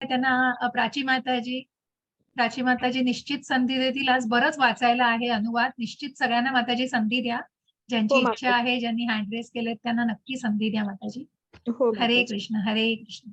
त्यांना प्राची माताजी निश्चित संधी देतील. आज बरंच वाचायला आहे अनुवाद. निश्चित सगळ्यांना माताजी संधी द्या. ज्यांची हो इच्छा माताजी. आहे, ज्यांनी हँड रेस केलेत त्यांना नक्की संधी द्या माताजी. हो हरे माताजी. कृष्ण, हरे कृष्ण.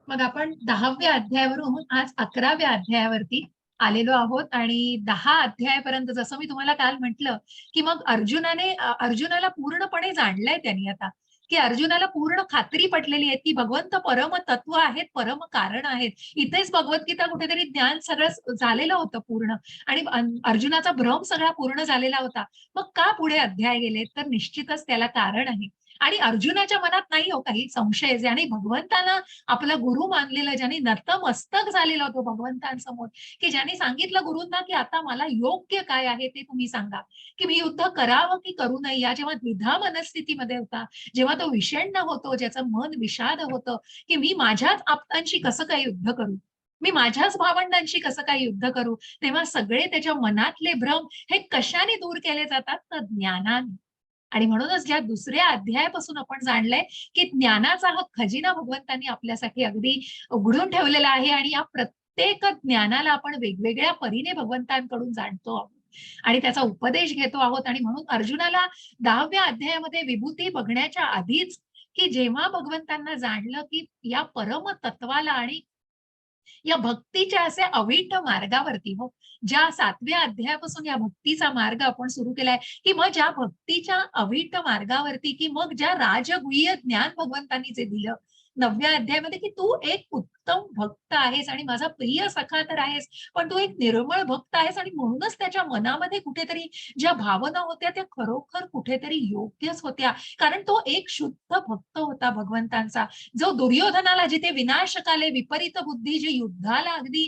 मग आपण 10व्या अध्यायावरून आज 11व्या अध्यायावरती आलेलो आहोत आणि 10 अध्यायापर्यंत जसं मी तुम्हाला काल म्हटलं की मग अर्जुनाला पूर्णपणे जाणलंय त्यांनी आता, की अर्जुनाला पूर्ण खात्री पटलेली आहे की भगवंत परम तत्व आहेत, परम कारण आहेत. इथेच भगवद्गीता कुठेतरी ज्ञान सगळं झालेलं होतं पूर्ण आणि अर्जुनाचा भ्रम सगळा पूर्ण झालेला होता. मग का पुढे अध्याय गेले? तर निश्चितच त्याला कारण आहे. आणि अर्जुनाच्या मनात नाही हो काही संशय, ज्याने भगवंताला आपला गुरु मानलेलं, ज्यांनी नतमस्तक झालेला होतो भगवंतांसमोर, की ज्यांनी सांगितलं गुरूंना की आता मला योग्य काय आहे ते तुम्ही सांगा, की मी युद्ध करावं की करू नये. या जेव्हा द्विधा मनस्थितीमध्ये होता, जेव्हा तो विषण्ण होतो, ज्याचं मन विषाद होतं, की मी माझ्याच आप्तांशी कसं काय युद्ध करू, मी माझ्याच भावंडांशी कसं काय युद्ध करू, तेव्हा सगळे त्याच्या मनातले भ्रम हे कशाने दूर केले जातात? तर ज्ञानाने. आणि म्हणूनच ज्या दुसऱ्या अध्यायापासून आपण जाणलंय की ज्ञानाचा हा खजिना भगवंतांनी आपल्यासाठी अगदी उघडून ठेवलेला आहे आणि या प्रत्येक ज्ञानाला आपण वेगवेगळ्या परीने भगवंतांकडून जाणतो आहोत आणि त्याचा उपदेश घेतो आहोत. आणि म्हणून अर्जुनाला 10व्या अध्यायामध्ये विभूती बघण्याच्या आधीच, की जेव्हा भगवंतांना जाणलं की या परम तत्वाला आणि या भक्तीच्या असे अविट मार्गावरती, हो, ज्या 7व्या अध्यायापासून या भक्तीचा मार्ग आपण सुरू केलाय, की मग ज्या भक्तीच्या अविट मार्गावरती, की मग ज्या राजगुह्य ज्ञान भगवंतांनी जे दिलं 9व्या अध्यायामध्ये, की तू एक उत्तम भक्त आहेस आणि माझा प्रिय सखा तर आहेस, पण तू एक निर्मळ भक्त आहेस आणि म्हणूनच त्याच्या मनामध्ये कुठेतरी ज्या भावना होत्या त्या खरोखर कुठेतरी योग्यच होत्या. कारण तो एक शुद्ध भक्त होता भगवंतांचा, जो दुर्योधनाला जिथे विनाशकाले विपरीत बुद्धी, जे युद्धाला अगदी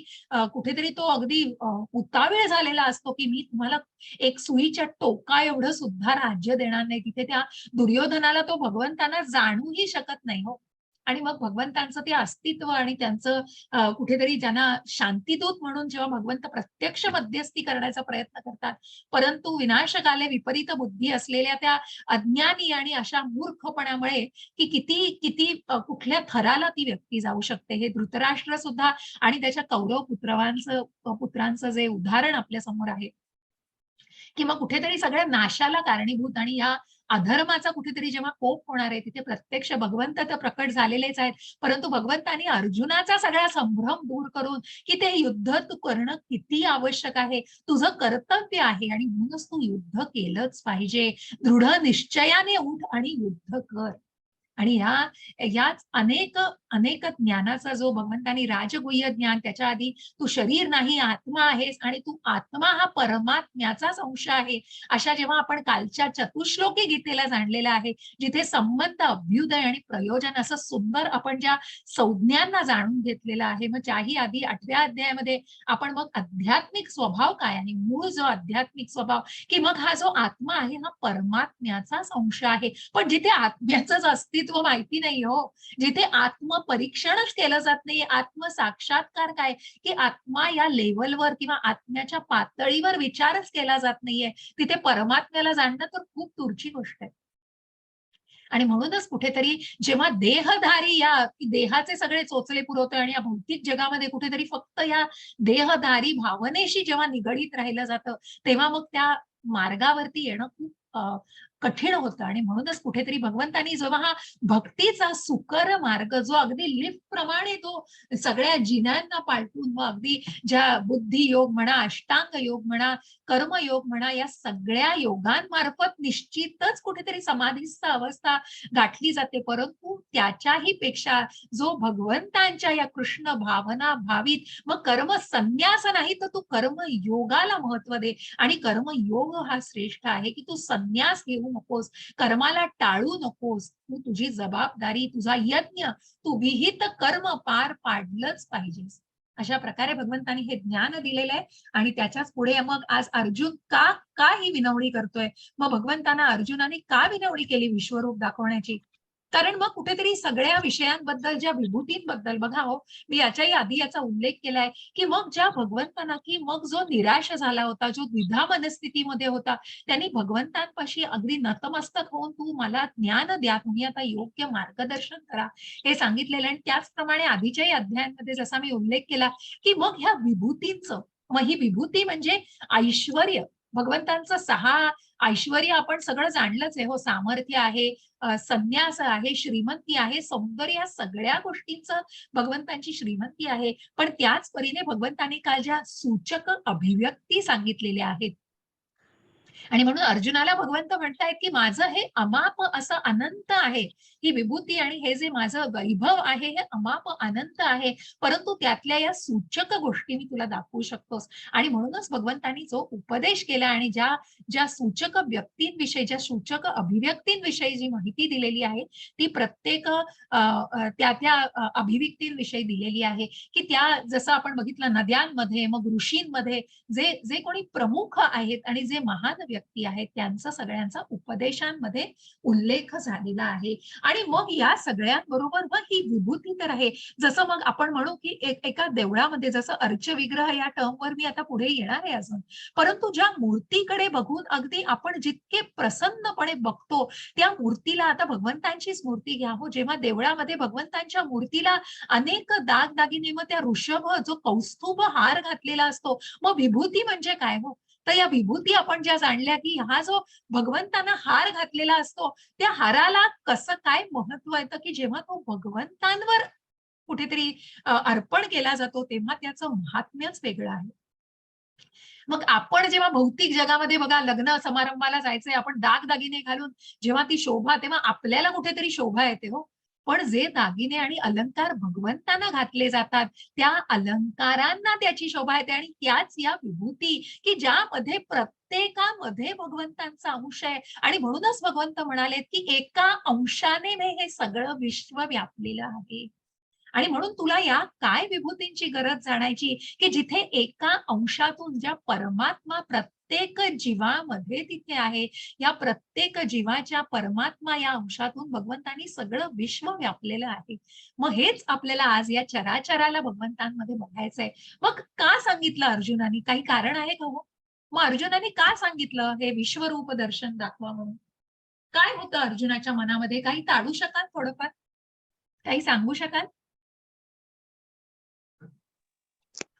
कुठेतरी तो अगदी उतावीळ झालेला असतो, की मी तुम्हाला एक सुईच्या टोका एवढं सुद्धा राज्य देणार नाही. तिथे त्या दुर्योधनाला तो भगवंतांना जाणूही शकत नाही, हो. आणि मग भगवंतांचं ते अस्तित्व आणि त्यांचं कुठेतरी ज्यांना शांतीदूत म्हणून जेव्हा भगवंत प्रत्यक्ष मध्यस्थी करण्याचा प्रयत्न करतात, परंतु विनाशकाले विपरीत बुद्धी असलेल्या त्या अज्ञानी आणि अशा मूर्खपणामुळे की किती किती कुठल्या थराला ती व्यक्ती जाऊ शकते, हे धृतराष्ट्र सुद्धा आणि त्याच्या कौरव पुत्रांचं जे उदाहरण आपल्या समोर आहे, की मग कुठेतरी सगळ्या नाशाला कारणीभूत आणि या अधर्माचा कुठेतरी जेव्हा कोप होणार आहे, तिथे प्रत्यक्ष भगवंत तर प्रकट झालेलेच आहेत, परंतु भगवंतांनी अर्जुनाचा सगळा संभ्रम दूर करून, की ते युद्ध तू करणं किती आवश्यक आहे, तुझं कर्तव्य आहे आणि म्हणूनच तू युद्ध केलंच पाहिजे. दृढ निश्चयाने उठ आणि युद्ध कर. आणि याच अनेक अनेक ज्ञानाचा जो भगवंतांनी राजगुह्य ज्ञान, त्याच्या आधी तू शरीर नाही आत्मा आहेस आणि तू आत्मा हा परमात्म्याचाच अंश आहे, अशा जेव्हा आपण कालच्या चतुश्लोकी गीतेला जाणलेलं आहे, जिथे संबंध, अभ्युदय आणि प्रयोजन असं सुंदर आपण ज्या संज्ञांना जाणून घेतलेलं आहे. मग त्याही आधी 8व्या अध्यायामध्ये आपण मग आध्यात्मिक स्वभाव काय आहे, मूळ जो आध्यात्मिक स्वभाव, की मग हा जो आत्मा आहे हा परमात्म्याचाच अंश आहे. पण जिथे आत्म्याचंच अस्तित्व माहिती नाही, हो, जिथे आत्मपरीक्षणच केलं जात नाही, आत्मसाक्षात्कार काय, की आत्मा या लेवलवर किंवा आत्म्याच्या पातळीवर विचारच केला जात नाहीये, तिथे परमात्म्याला जाणणं तर खूप दूरची गोष्ट आहे. आणि म्हणूनच कुठेतरी जेव्हा देहधारी या देहाचे सगळे चोचले पुरवतोय आणि या भौतिक जगामध्ये कुठेतरी फक्त या देहधारी भावनेशी जेव्हा निगडीत राहिलं जातं, तेव्हा मग त्या मार्गावरती येणं खूप कठीण होतं. आणि म्हणूनच कुठेतरी भगवंतांनी जेव्हा हा भक्तीचा सुकर मार्ग, जो अगदी लिफ्ट प्रमाणे तो सगळ्या जिन्यांना पालटून, मग अगदी ज्या बुद्धी योग म्हणा, अष्टांग योग म्हणा, कर्मयोग म्हणा, या सगळ्या योगांमार्फत निश्चितच कुठेतरी समाधीस्थ अवस्था गाठली जाते, परंतु त्याच्याही पेक्षा जो भगवंतांच्या या कृष्ण भावना भावित, मग कर्म संन्यास नाही तर तू कर्म योगाला महत्व दे. आणि कर्मयोग हा श्रेष्ठ आहे, की तू संन्यास घेऊ नकोस, कर्माला टाळू नकोस, तू तुझी जबाबदारी, तुझा यज्ञ, तू विहित कर्म पार पाडलंच पाहिजेस. अशा प्रकारे भगवंतांनी हे ज्ञान दिलेलं आहे. आणि त्याच्याच पुढे मग आज अर्जुन का का ही विनवणी करतोय, मग भगवंतांना अर्जुनाने का विनवणी केली विश्वरूप दाखवण्याची, कारण मग कुठेतरी सगळ्या विषयांबद्दल, ज्या विभूतींबद्दल बघा हो, मी याच्याही आधी याचा उल्लेख केलाय, की मग ज्या भगवंतांना, की मग जो निराश झाला होता, जो द्विधा मनस्थितीमध्ये होता, त्यांनी भगवंतांपाशी अगदी नतमस्तक होऊन तू मला ज्ञान द्या, तुम्ही आता योग्य मार्गदर्शन करा, हे सांगितलेलं आहे. आणि त्याचप्रमाणे आधीच्याही अध्यायांमध्ये जसा मी उल्लेख केला, की मग ह्या विभूतींचं, मग ही विभूती म्हणजे ऐश्वर्य, भगवंतांचं 6 ऐश्वर्य आपण सगळं जाणलंच आहे हो, सामर्थ्य आहे, संन्यास आहे, श्रीमंती आहे, सौंदर्य, या सगळ्या गोष्टींचं भगवंतांची श्रीमंती आहे. पण त्याच परीने भगवंतांनी काल ज्या सूचक अभिव्यक्ती सांगितलेल्या आहेत, आणि म्हणून अर्जुनाला भगवंत म्हणतायत, की माझं हे अमाप असं अनंत आहे. ही विभूती आणि हे जे माझं वैभव आहे, हे अमाप अनंत आहे. परंतु त्यातल्या या सूचक गोष्टी मी तुला दाखवू शकतोस. आणि म्हणूनच भगवंतांनी जो उपदेश केला आणि ज्या ज्या सूचक व्यक्तींविषयी, ज्या सूचक अभिव्यक्तींविषयी जी माहिती दिलेली आहे, ती प्रत्येक त्या त्या अभिव्यक्तींविषयी दिलेली आहे, की त्या जसं आपण बघितलं नद्यांमध्ये, मग ऋषींमध्ये जे जे कोणी प्रमुख आहेत आणि जे महान व्यक्ती आहेत, त्यांचा सगळ्यांचा उपदेशांमध्ये उल्लेख झालेला आहे. आणि मग या सगळ्यांबरोबर मग ही विभूती तर आहे. जसं मग आपण म्हणू, की एका देवळामध्ये जसं अर्चविग्रह या टर्मवर मी आता पुढे येणार आहे अजून. परंतु ज्या मूर्तीकडे बघून अगदी आपण जितके प्रसन्नपणे बघतो, त्या मूर्तीला, आता भगवंतांचीच मूर्ती घ्या हो, जेव्हा देवळामध्ये भगवंतांच्या मूर्तीला अनेक दागदागिने, मग त्या ऋषभ जो कौस्तुभ हार घातलेला असतो, मग विभूती म्हणजे काय हो? तर या विभूती आपण ज्या जाणल्या, की हा जो भगवंतांना हार घातलेला असतो, त्या हाराला कसं काय महत्व येतं, की जेव्हा तो भगवंतांवर कुठेतरी अर्पण केला जातो, तेव्हा त्याचं महात्म्यच वेगळं आहे. मग आपण जेव्हा भौतिक जगामध्ये बघा लग्न समारंभाला जायचंय, आपण दागदागिने घालून जेव्हा ती शोभा, तेव्हा आपल्याला कुठेतरी शोभा येते हो. पण जे दागिने आणि अलंकार भगवंतांना घातले जातात, त्या अलंकारांना त्याची शोभा येते. आणि त्याच या विभूती, की ज्यामध्ये प्रत्येकामध्ये भगवंतांचा अंश आहे. आणि म्हणूनच भगवंत म्हणालेत, की एका अंशाने मी हे सगळं विश्व व्यापलेलं आहे. आणि म्हणून तुला या काय विभूतींची गरज जाणायची, की जिथे एका अंशातून ज्या परमात्मा प्रत्येक जीवामध्ये तिथे आहे, या प्रत्येक जीवाच्या परमात्मा या अंशातून भगवंतांनी सगळं विश्व व्यापलेलं आहे. मग हेच आपल्याला आज या चराचराला भगवंतांमध्ये बघायचंय. मग का सांगितलं अर्जुनानी? काही कारण आहे का हो? मग अर्जुनानी का सांगितलं हे विश्वरूप दर्शन दाखवा म्हणून? काय होतं अर्जुनाच्या मनामध्ये? काही ताडू शकाल थोडंफार? काही सांगू शकाल?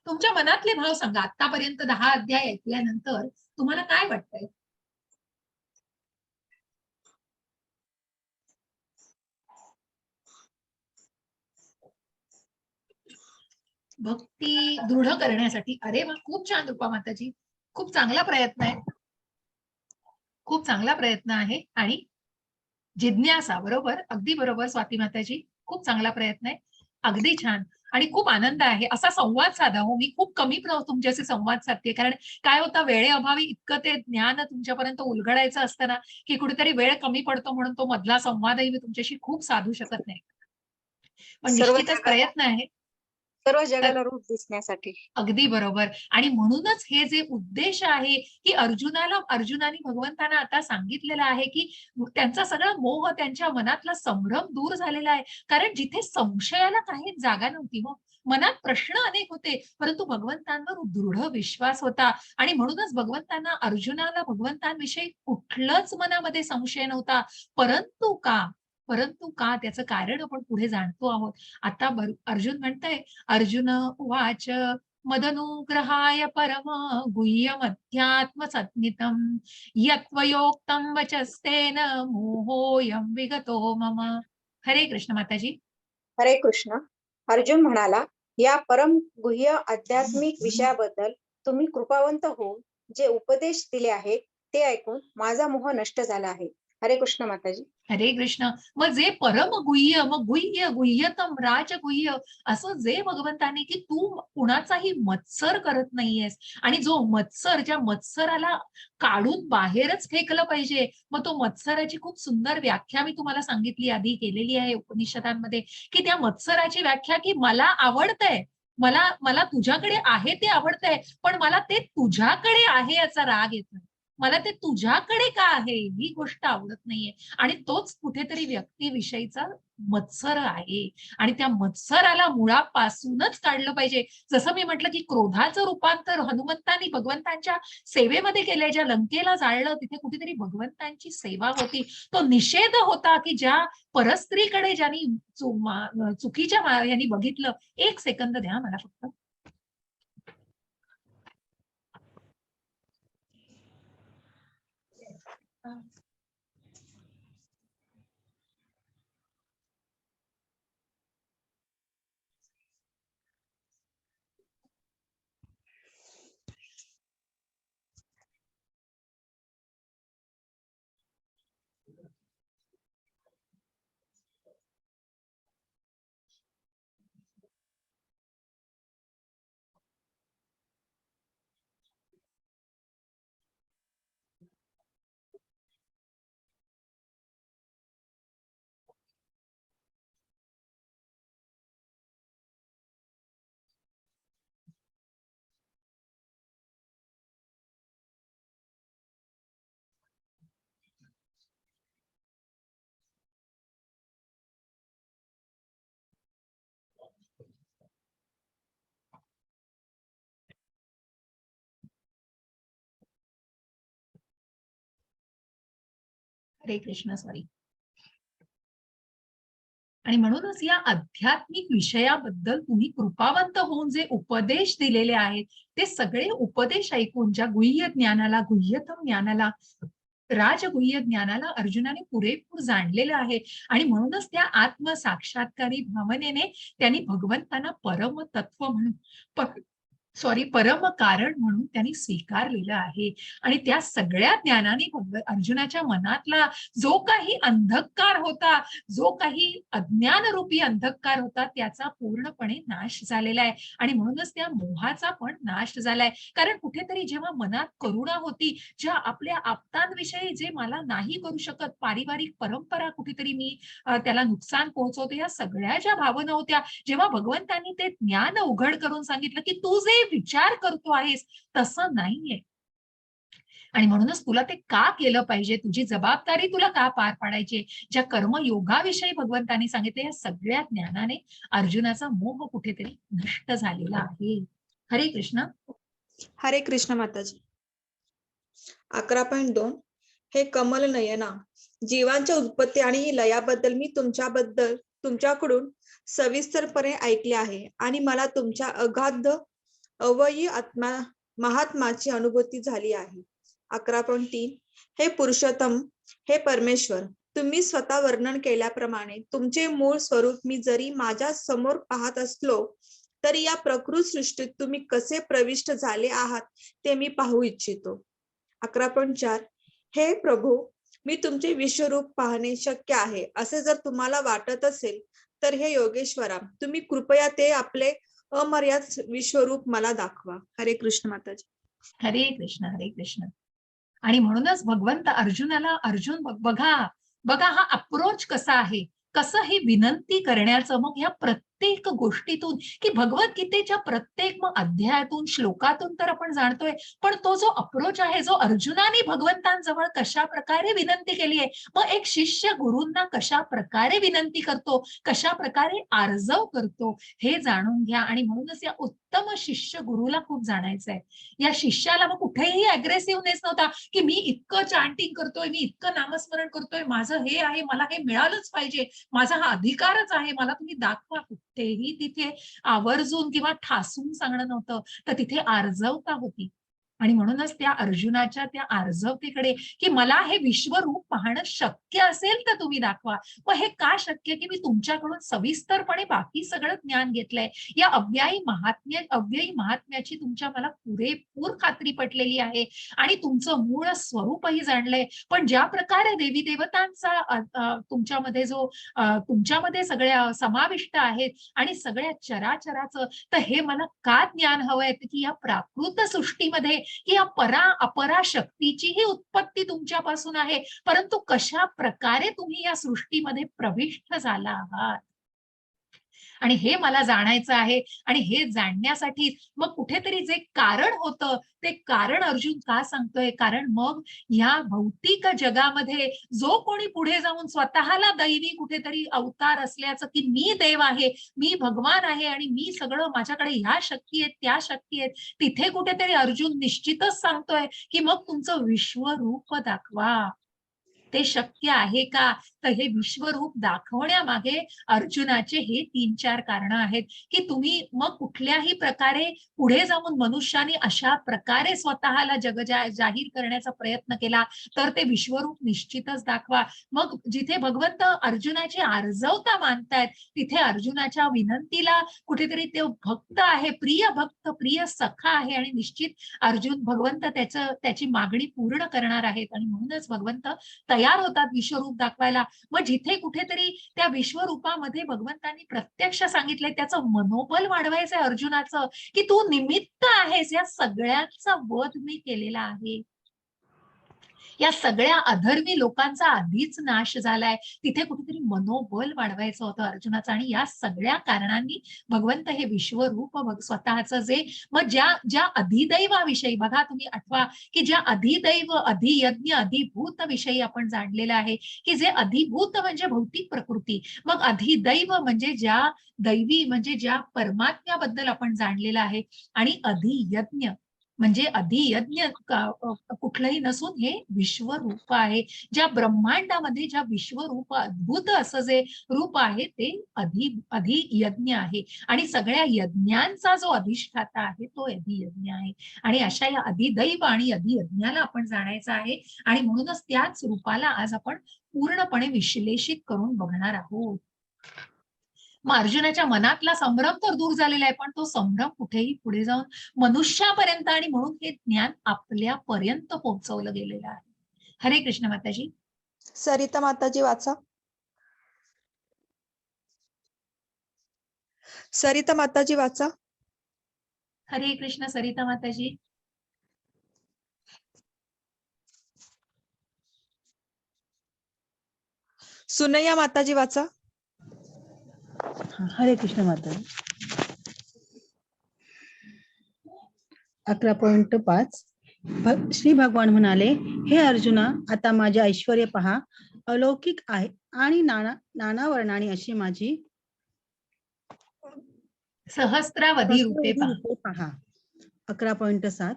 तुमच्या मनातले भाव सांगा. आतापर्यंत 10 अध्याय ऐकल्यानंतर तुम्हाला काय वाटतंय? भक्ती दृढ करण्यासाठी. अरे वाह! खूप छान रूपा माताजी. खूप चांगला प्रयत्न आहे. खूप चांगला प्रयत्न आहे. आणि जिज्ञासा, बरोबर, अगदी बरोबर स्वाती माताजी. खूप चांगला प्रयत्न आहे. अगदी छान. आणि खूप आनंद आहे. असा संवाद साधा हो. मी खूप कमी तुमच्याशी संवाद साधते. कारण काय होतं, वेळेअभावी इतकं ते ज्ञान तुमच्यापर्यंत उलगडायचं असतं ना, की कुठेतरी वेळ कमी पडतो, म्हणून तो मधला संवादही मी तुमच्याशी खूप साधू शकत नाही. पण सर्व निश्चितच जगाला प्रयत्न आहे. सर्व तर जगाला रूप दिसण्यासाठी. अगदी बरोबर. आणि म्हणूनच हे जे उद्देश आहे, की अर्जुनाने भगवंतांना आता सांगितलेलं आहे, की त्यांचा सगळा मोह, त्यांच्या मनातला संभ्रम दूर झालेला आहे. कारण जिथे संशयाला काहीच जागा नव्हती हो. मनात प्रश्न अनेक होते, परंतु भगवंतांवर दृढ विश्वास होता. आणि म्हणूनच अर्जुनाला भगवंतांविषयी कुठलंच मनामध्ये संशय नव्हता. परंतु का? परंतु का? त्याचं कारण आपण पुढे जाणतो आहोत. आता अर्जुन म्हणतंय, अर्जुन उवाच मदनुग्रहाय परम गुह्यमध्यात्मसन्नितं यत्त्वयोक्तं वचस्तेन मोहोऽयं विगतो मम. हरे कृष्ण माताजी. हरे कृष्ण. अर्जुन म्हणाला, या परम गुह्य आध्यात्मिक विषयाबद्दल तुम्ही कृपावंत होऊन जे उपदेश दिले आहेत ते ऐकून माझा मोह नष्ट झाला आहे. हरे कृष्ण माताजी. हरे कृष्ण. मग जे परम गुह्य, मग गुह्य, गुह्यतम, राजगुह्य, असं जे भगवंतांनी, की तू कुणाचाही मत्सर करत नाहीयेस. आणि जो मत्सर, ज्या मत्सराला काढून बाहेरच फेकलं पाहिजे. मग तो मत्सराची खूप सुंदर व्याख्या मी तुम्हाला सांगितली, आधी केलेली आहे उपनिषदांमध्ये, की त्या मत्सराची व्याख्या, की मला आवडतंय, मला मला तुझ्याकडे आहे ते आवडतंय, पण मला ते तुझ्याकडे आहे याचा राग येतोय. मला ते तुझ्याकडे का आहे ही गोष्ट आवडत नाहीये. आणि तोच कुठेतरी व्यक्तीविषयीचा मत्सर आहे आणि त्या मत्सराला मुळापासूनच काढलं पाहिजे. जसं मी म्हटलं की क्रोधाचं रूपांतर हनुमंतांनी भगवंतांच्या सेवेमध्ये केलंय. ज्या लंकेला जाळलं तिथे कुठेतरी भगवंतांची सेवा होती. तो निषेध होता की ज्या परस्त्रीकडे ज्यांनी चुकीच्या यांनी बघितलं. एक सेकंद द्या मला फक्त. हरे कृष्ण. सॉरी. आणि म्हणूनच या आध्यात्मिक विषयाबद्दल तुम्ही कृपावंत होऊन जे उपदेश दिलेले आहेत ते सगळे उपदेश ऐकून ज्या गुह्य ज्ञानाला, गुह्यतम ज्ञानाला, राजगुह्य ज्ञानाला अर्जुनाने पुरेपूर जाणलेलं आहे. आणि म्हणूनच त्या आत्मसाक्षात्कारी भावनेने त्यांनी भगवंतांना परम तत्व म्हणून परम कारण म्हणून त्यांनी स्वीकारलेलं आहे. आणि त्या सगळ्या ज्ञानाने अर्जुनाच्या मनातला जो काही अंधकार होता, जो काही अज्ञानरूपी अंधकार होता त्याचा पूर्णपणे नाश झालेला आहे. आणि म्हणूनच त्या मोहाचा पण नाश झालाय. कारण कुठेतरी जेव्हा मनात करुणा होती, ज्या आपल्या आप्तांविषयी जे मला नाही करू शकत, पारिवारिक परंपरा कुठेतरी मी त्याला नुकसान पोहोचवते, या सगळ्या ज्या भावना होत्या, जेव्हा भगवंतांनी ते ज्ञान उघड करून सांगितलं की तू जे विचार करतो आहेस तसं नाहीये. आणि म्हणूनच तुला ते का केलं पाहिजे, तुझी जबाबदारी तुला का पार पाडायची, ज्या कर्मयोगाविषयी भगवंतांनी सांगितले, या सगळ्या ज्ञानाने अर्जुनाचा मोह कुठेतरी नष्ट झालेला आहे. हरे कृष्ण. हरे कृष्ण माताजी. 11.2 हे कमल नयना, जीवांच्या उत्पत्ती आणि लयाबद्दल मी तुमच्याकडून सविस्तरपणे ऐकले आहे आणि मला तुमच्या अगाध अवयी आत्मा महात्माची अनुभूती झाली आहे. 11.3 हे पुरुषोत्तम, हे परमेश्वर, तुम्ही स्वतः वर्णन केल्याप्रमाणे तुमचे मूळ स्वरूप मी जरी माझ्या समोर पाहत असलो तरी या प्रकृत सृष्टीत तुम्ही कसे प्रविष्ट झाले आहात ते मी पाहू इच्छितो. 11.4 हे प्रभू, मी तुमचे विश्वरूप पाहणे शक्य आहे असे जर तुम्हाला वाटत असेल तर हे योगेश्वरा, तुम्ही कृपया ते आपले अमर्याद विश्वरूप मला दाखवा. हरे कृष्ण माताजी. हरे कृष्ण. हरे कृष्ण. आणि म्हणूनच भगवंत अर्जुनाला, अर्जुन बघा बघा हा अप्रोच कसा आहे, कसं ही विनंती करण्याचं. मग ह्या प्रत्येक गोष्टीतून की भगवद्गीतेच्या प्रत्येक मग अध्यायातून, श्लोकातून तर आपण जाणतोय, पण तो जो अप्रोच आहे, जो अर्जुनाने भगवंतांजवळ कशा प्रकारे विनंती केली आहे, मग एक शिष्य गुरूंना कशा प्रकारे विनंती करतो, कशा प्रकारे आर्जव करतो, हे जाणून घ्या. आणि म्हणूनच या उत्तम शिष्य गुरुला खूप जाणायचं आहे. या शिष्याला मग कुठेही अग्रेसिव्हनेस नव्हता की मी इतकं चांटिंग करतोय, मी इतकं नामस्मरण करतोय, माझं हे आहे, मला हे मिळालंच पाहिजे, माझा हा अधिकारच आहे, मला तुम्ही दाखवा. कुठेही तिथे आवर्जून किंवा ठासून सांगणं नव्हतं, तर तिथे आर्जवता होती. आणि म्हणूनच त्या अर्जुनाच्या त्या आर्जवतेकडे की मला हे विश्वरूप पाहणं शक्य असेल तर तुम्ही दाखवा. मग हे का शक्य की मी तुमच्याकडून सविस्तरपणे बाकी सगळं ज्ञान घेतलंय. या अव्ययी महात्म्याची तुमच्या मला पुरेपूर खात्री पटलेली आहे आणि तुमचं मूळ स्वरूपही जाणलंय. पण ज्या प्रकारे देवी देवतांचा तुमच्यामध्ये सगळ्या समाविष्ट आहेत आणि सगळ्या चराचराचं, तर हे मला का ज्ञान हवंय की या प्राकृत सृष्टीमध्ये की या अपरा शक्तीचीही उत्पत्ती तुमच्यापासून आहे, परंतु कशा प्रकारे तुम्ही या सृष्टीमध्ये प्रविष्ट झाला आहात. आणि हे मला जाणायचं आहे आणि हे जाणण्यासाठी मग कुठेतरी जे कारण होतं ते कारण अर्जुन का सांगतोय, कारण मग ह्या भौतिक जगामध्ये जो कोणी पुढे जाऊन स्वतःला दैवी कुठेतरी अवतार असल्याचं की मी देव आहे, मी भगवान आहे आणि मी सगळं माझ्याकडे ह्या शक्ती आहेत त्या शक्ती आहेत, तिथे कुठेतरी अर्जुन निश्चितच सांगतोय की मग तुमचं विश्वरूप दाखवा. ते शक्य आहे का? तर हे विश्वरूप दाखवण्यामागे अर्जुनाचे हे 3-4 कारणं आहेत, की तुम्ही मग कुठल्याही प्रकारे पुढे जाऊन मनुष्याने अशा प्रकारे स्वतःला जाहीर करण्याचा प्रयत्न केला, तर ते विश्वरूप निश्चितच दाखवा. मग जिथे भगवंत अर्जुनाची आर्जवता मानतायत, तिथे अर्जुनाच्या विनंतीला कुठेतरी तो भक्त आहे, प्रिय भक्त, प्रिय सखा आहे आणि निश्चित अर्जुन भगवंत त्याची मागणी पूर्ण करणार आहेत आणि म्हणूनच भगवंत तयार होतात विश्वरूप दाखवायला. मग जिथे कुठेतरी त्या विश्वरूपामध्ये भगवंतांनी प्रत्यक्ष सांगितलंय त्याचं मनोबल वाढवायचंय अर्जुनाचं, की तू निमित्त आहेस, या सगळ्यांचा वध मी केलेला आहे. या सगळ्या अधर्मी लोकांचा आधीच नाश झालाय. तिथे कुठेतरी मनोबल वाढवायचं होतं अर्जुनाचं आणि या सगळ्या कारणांनी भगवंत हे विश्वरूप स्वतःचं जे मग ज्या अधिदैवाविषयी बघा तुम्ही आठवा, की ज्या अधिदैव, अधियज्ञ, अधिभूत विषयी आपण जाणलेलं आहे, की जे अधिभूत म्हणजे भौतिक प्रकृती, मग अधिदैव म्हणजे ज्या दैवी म्हणजे ज्या परमात्म्याबद्दल आपण जाणलेलं आहे आणि अधियज्ञ म्हणजे अधियज्ञ कुठलंही नसून हे विश्वरूप आहे. ज्या ब्रह्मांडामध्ये ज्या विश्वरूप अद्भुत असं जे रूप आहे ते अधियज्ञ आहे आणि सगळ्या यज्ञांचा जो अधिष्ठाता आहे तो अधियज्ञ आहे आणि अशा या अधिदैव आणि अधियज्ञाला आपण जाणायचं आहे आणि म्हणूनच त्याच रूपाला आज आपण पूर्णपणे विश्लेषित करून बघणार आहोत. मग अर्जुनाच्या मनातला संभ्रम तर दूर झालेला आहे, पण तो संभ्रम कुठेही पुढे जाऊन मनुष्यापर्यंत आणि म्हणून हे ज्ञान आपल्यापर्यंत पोहोचवलं गेलेलं आहे. हरे कृष्ण माताजी. सरिता माताजी वाचा. सरिता माताजी वाचा. हरे कृष्ण सरिता माताजी. सुनैया माताजी वाचा. हरे कृष्ण माता. 11.5 श्री भगवान म्हणाले, हे अर्जुना, आता माझे ऐश्वर्य पहा, अलौकिक आहे आणि नाना वर्णाने अशी माझी सहस्रावधी रूपे पहा. 11.7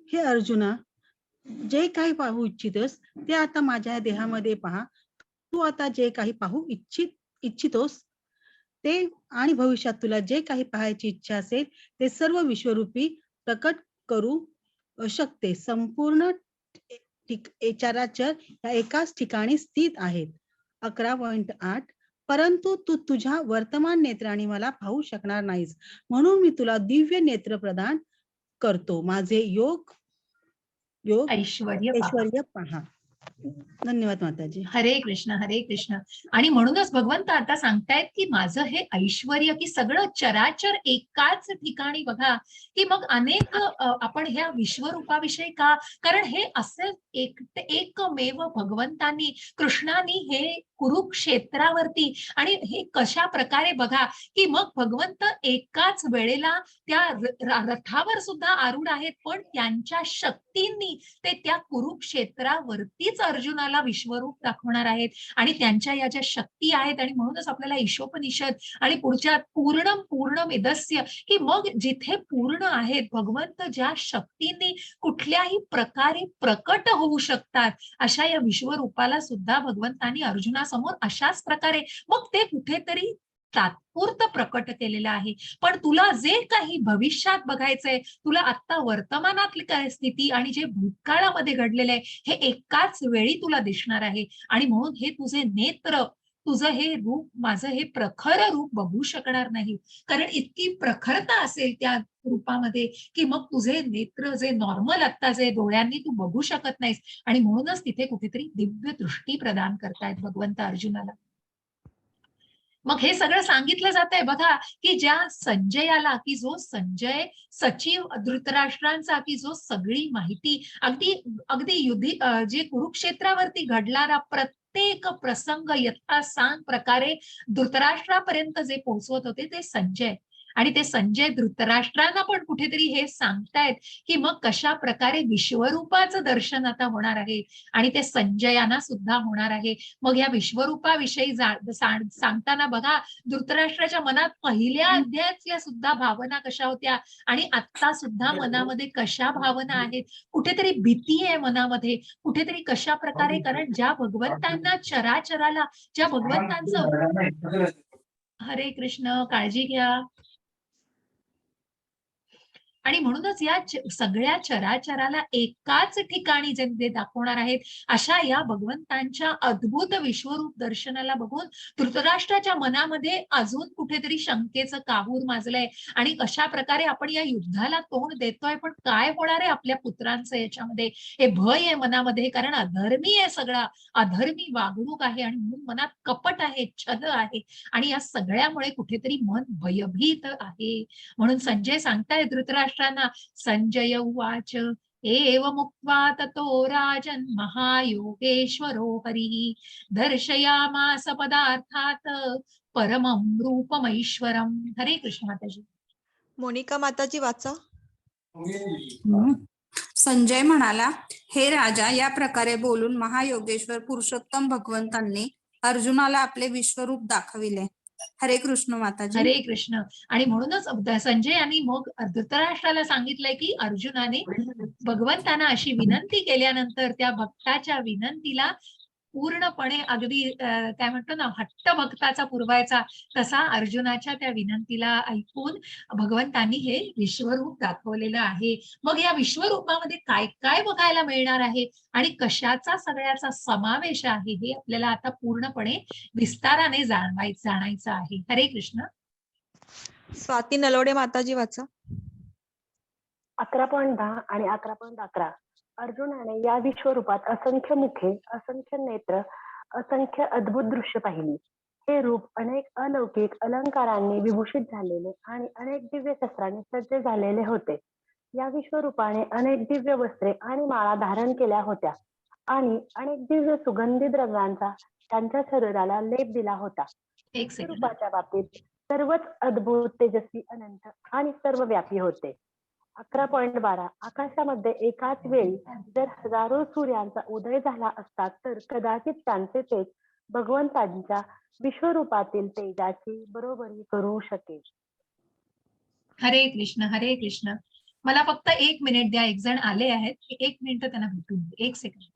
हे अर्जुना, जे काही पाहू इच्छितोस ते आता माझ्या देहामध्ये पहा. तू आता जे काही पाहू इच्छितोस ते आणि भविष्यात तुला जे काही पाहायची इच्छा असेल ते सर्व विश्वरूपी प्रकट करू शकते. संपूर्ण चराचर या एकाच ठिकाणी स्थित आहेत. 11.8 परंतु तू तुझ्या वर्तमान नेत्राने मला पाहू शकणार नाहीस, म्हणून मी तुला दिव्य नेत्र प्रदान करतो. माझे योग ऐश्वर्य पहा. धन्यवाद माताजी. हरे कृष्ण हरे कृष्ण. आणि म्हणूनच भगवंत आता सांगतायत की माझं हे ऐश्वर्य की सगळं चराचर एकाच ठिकाणी बघा, की मग अनेक आपण ह्या विश्वरूपाविषयी का, कारण हे असे एकमेव भगवंतांनी कृष्णानी हे कुरुक्षेत्रावरती आणि हे कशा प्रकारे बघा, की मग भगवंत एकाच वेळेला त्या रथावर सुद्धा आरूढ आहेत, पण त्यांच्या शक्तींनी ते त्या कुरुक्षेत्रावरतीच अर्जुनाला विश्वरूप दाखवणार आहेत आणि त्यांच्या या ज्या शक्ती आहेत आणि म्हणूनच आपल्याला ईशोपनिषद आणि पुढच्या पूर्ण वेदस्य, की मग जिथे पूर्ण आहेत भगवंत ज्या शक्तींनी कुठल्याही प्रकारे प्रकट होऊ शकतात, अशा या विश्वरूपाला सुद्धा भगवंतांनी अर्जुनासमोर अशाच प्रकारे मग ते कुठेतरी तात्पुरतं प्रकट केलेलं आहे. पण तुला जे काही भविष्यात बघायचंय, तुला आता वर्तमानातली काय स्थिती आणि जे भूतकाळामध्ये घडलेलं आहे हे एकाच वेळी तुला दिसणार आहे आणि म्हणून हे तुझे नेत्र, तुझं हे रूप, माझं हे प्रखर रूप बघू शकणार नाही, कारण इतकी प्रखरता असेल त्या रूपामध्ये की मग तुझे नेत्र जे नॉर्मल आता जे डोळ्यांनी तू बघू शकत नाहीस आणि म्हणूनच तिथे कुठेतरी दिव्य दृष्टी प्रदान करतायत भगवंत अर्जुनाला. मग हे सगळं सांगितलं जात आहे बघा, की ज्या संजयाला, की जो संजय सचिव धृतराष्ट्रांचा, की जो सगळी माहिती अगदी जे कुरुक्षेत्रावरती घडणारा प्रत्येक प्रसंग यथासांग प्रकारे धृतराष्ट्रापर्यंत जे पोहोचवत होते ते संजय. आणि ते संजय धृतराष्ट्रांना पण कुठेतरी हे सांगतायत की मग कशा प्रकारे विश्वरूपाचं दर्शन आता होणार आहे आणि ते संजयाना सुद्धा होणार आहे. मग या विश्वरूपाविषयी सांगताना बघा, धृतराष्ट्राच्या मनात पहिल्या अध्यायातल्या सुद्धा भावना कशा होत्या आणि आता सुद्धा मनामध्ये कशा भावना आहेत. कुठेतरी भीती आहे मनामध्ये, कुठेतरी कशा प्रकारे, कारण ज्या भगवंतांना चराचराला, ज्या भगवंतांचं, हरे कृष्ण, काळजी घ्या. आणि म्हणूनच या सगळ्या चराचराला एकाच ठिकाणी जे दाखवणार आहेत, अशा या भगवंतांच्या अद्भुत विश्वरूप दर्शनाला बघून धृतराष्ट्राच्या मनामध्ये अजून कुठेतरी शंकेचं काहूर माजलंय आणि अशा प्रकारे आपण या युद्धाला तोंड देतोय, पण काय होणार आहे आपल्या पुत्रांचं याच्यामध्ये, हे भय आहे मनामध्ये. कारण अधर्मी आहे सगळा, अधर्मी वागणूक आहे आणि म्हणून मनात कपट आहे, छल आहे आणि या सगळ्यामुळे कुठेतरी मन भयभीत आहे. म्हणून संजय सांगताय धृतराष्ट्रांना, संजय उवाच एव मुक्त्वा ततो राजन् महायोगेश्वरो हरिः दर्शयामास पदार्थात परमं रूपमैश्वरम्. हरे कृष्ण माताजी. मोनिका माताजी वाचा. संजय म्हणाला, हे राजा, या प्रकारे बोलून महायोगेश्वर पुरुषोत्तम भगवंतांनी अर्जुनाला आपले विश्वरूप दाखविले. हरे कृष्ण माताजी. हरे कृष्ण. आणि म्हणूनच संजय यांनी मग धृतराष्ट्राला सांगितलंय की अर्जुनाने भगवंतांना अशी विनंती केल्यानंतर त्या भक्ताच्या विनंतीला पूर्णपणे अगदी काय म्हणतो ना, हट्ट भक्ताचा पुरवायचा, तसा अर्जुनाच्या त्या विनंतीला ऐकून भगवंतांनी हे विश्वरूप दाखवलेलं आहे. मग या विश्वरूपामध्ये काय काय बघायला मिळणार आहे आणि कशाचा सगळ्याचा समावेश आहे, हे आपल्याला आता पूर्णपणे विस्ताराने जाणायचं आहे. हरे कृष्ण. स्वाती नलवडे माताजी वाचा. 11.10 आणि 11.11 अर्जुनाने या विश्वरूपात असंख्य मुखे, असंख्य नेत्र, असंख्य अद्भुत दृश्य पाहिली. हे रूप अनेक अलौकिक अलंकारांनी विभूषित झालेले आणि अनेक दिव्य शस्त्रांनी सज्ज झालेले होते. या विश्वरूपाने अनेक दिव्य वस्त्रे आणि माळा धारण केल्या होत्या आणि अनेक दिव्य सुगंधित रंगांचा त्यांच्या शरीराला लेप दिला होता. एक सेकंड. विश्वरूपाच्या बाबतीत सर्वच अद्भुत, तेजस्वी, अनंत आणि सर्वव्यापी होते. 11.12 आकाशामध्ये एकाच वेळी जर हजारो सूर्यांचा उदय झाला असता तर कदाचित त्यांचे तेज भगवंतांच्या विश्वरूपातील तेजाची बरोबरी करू शकेल. हरे कृष्ण. हरे कृष्ण. मला फक्त 1 मिनिट द्या, एक जण आले आहेत, 1 मिनिट त्यांना भेटून 1 सेकंड.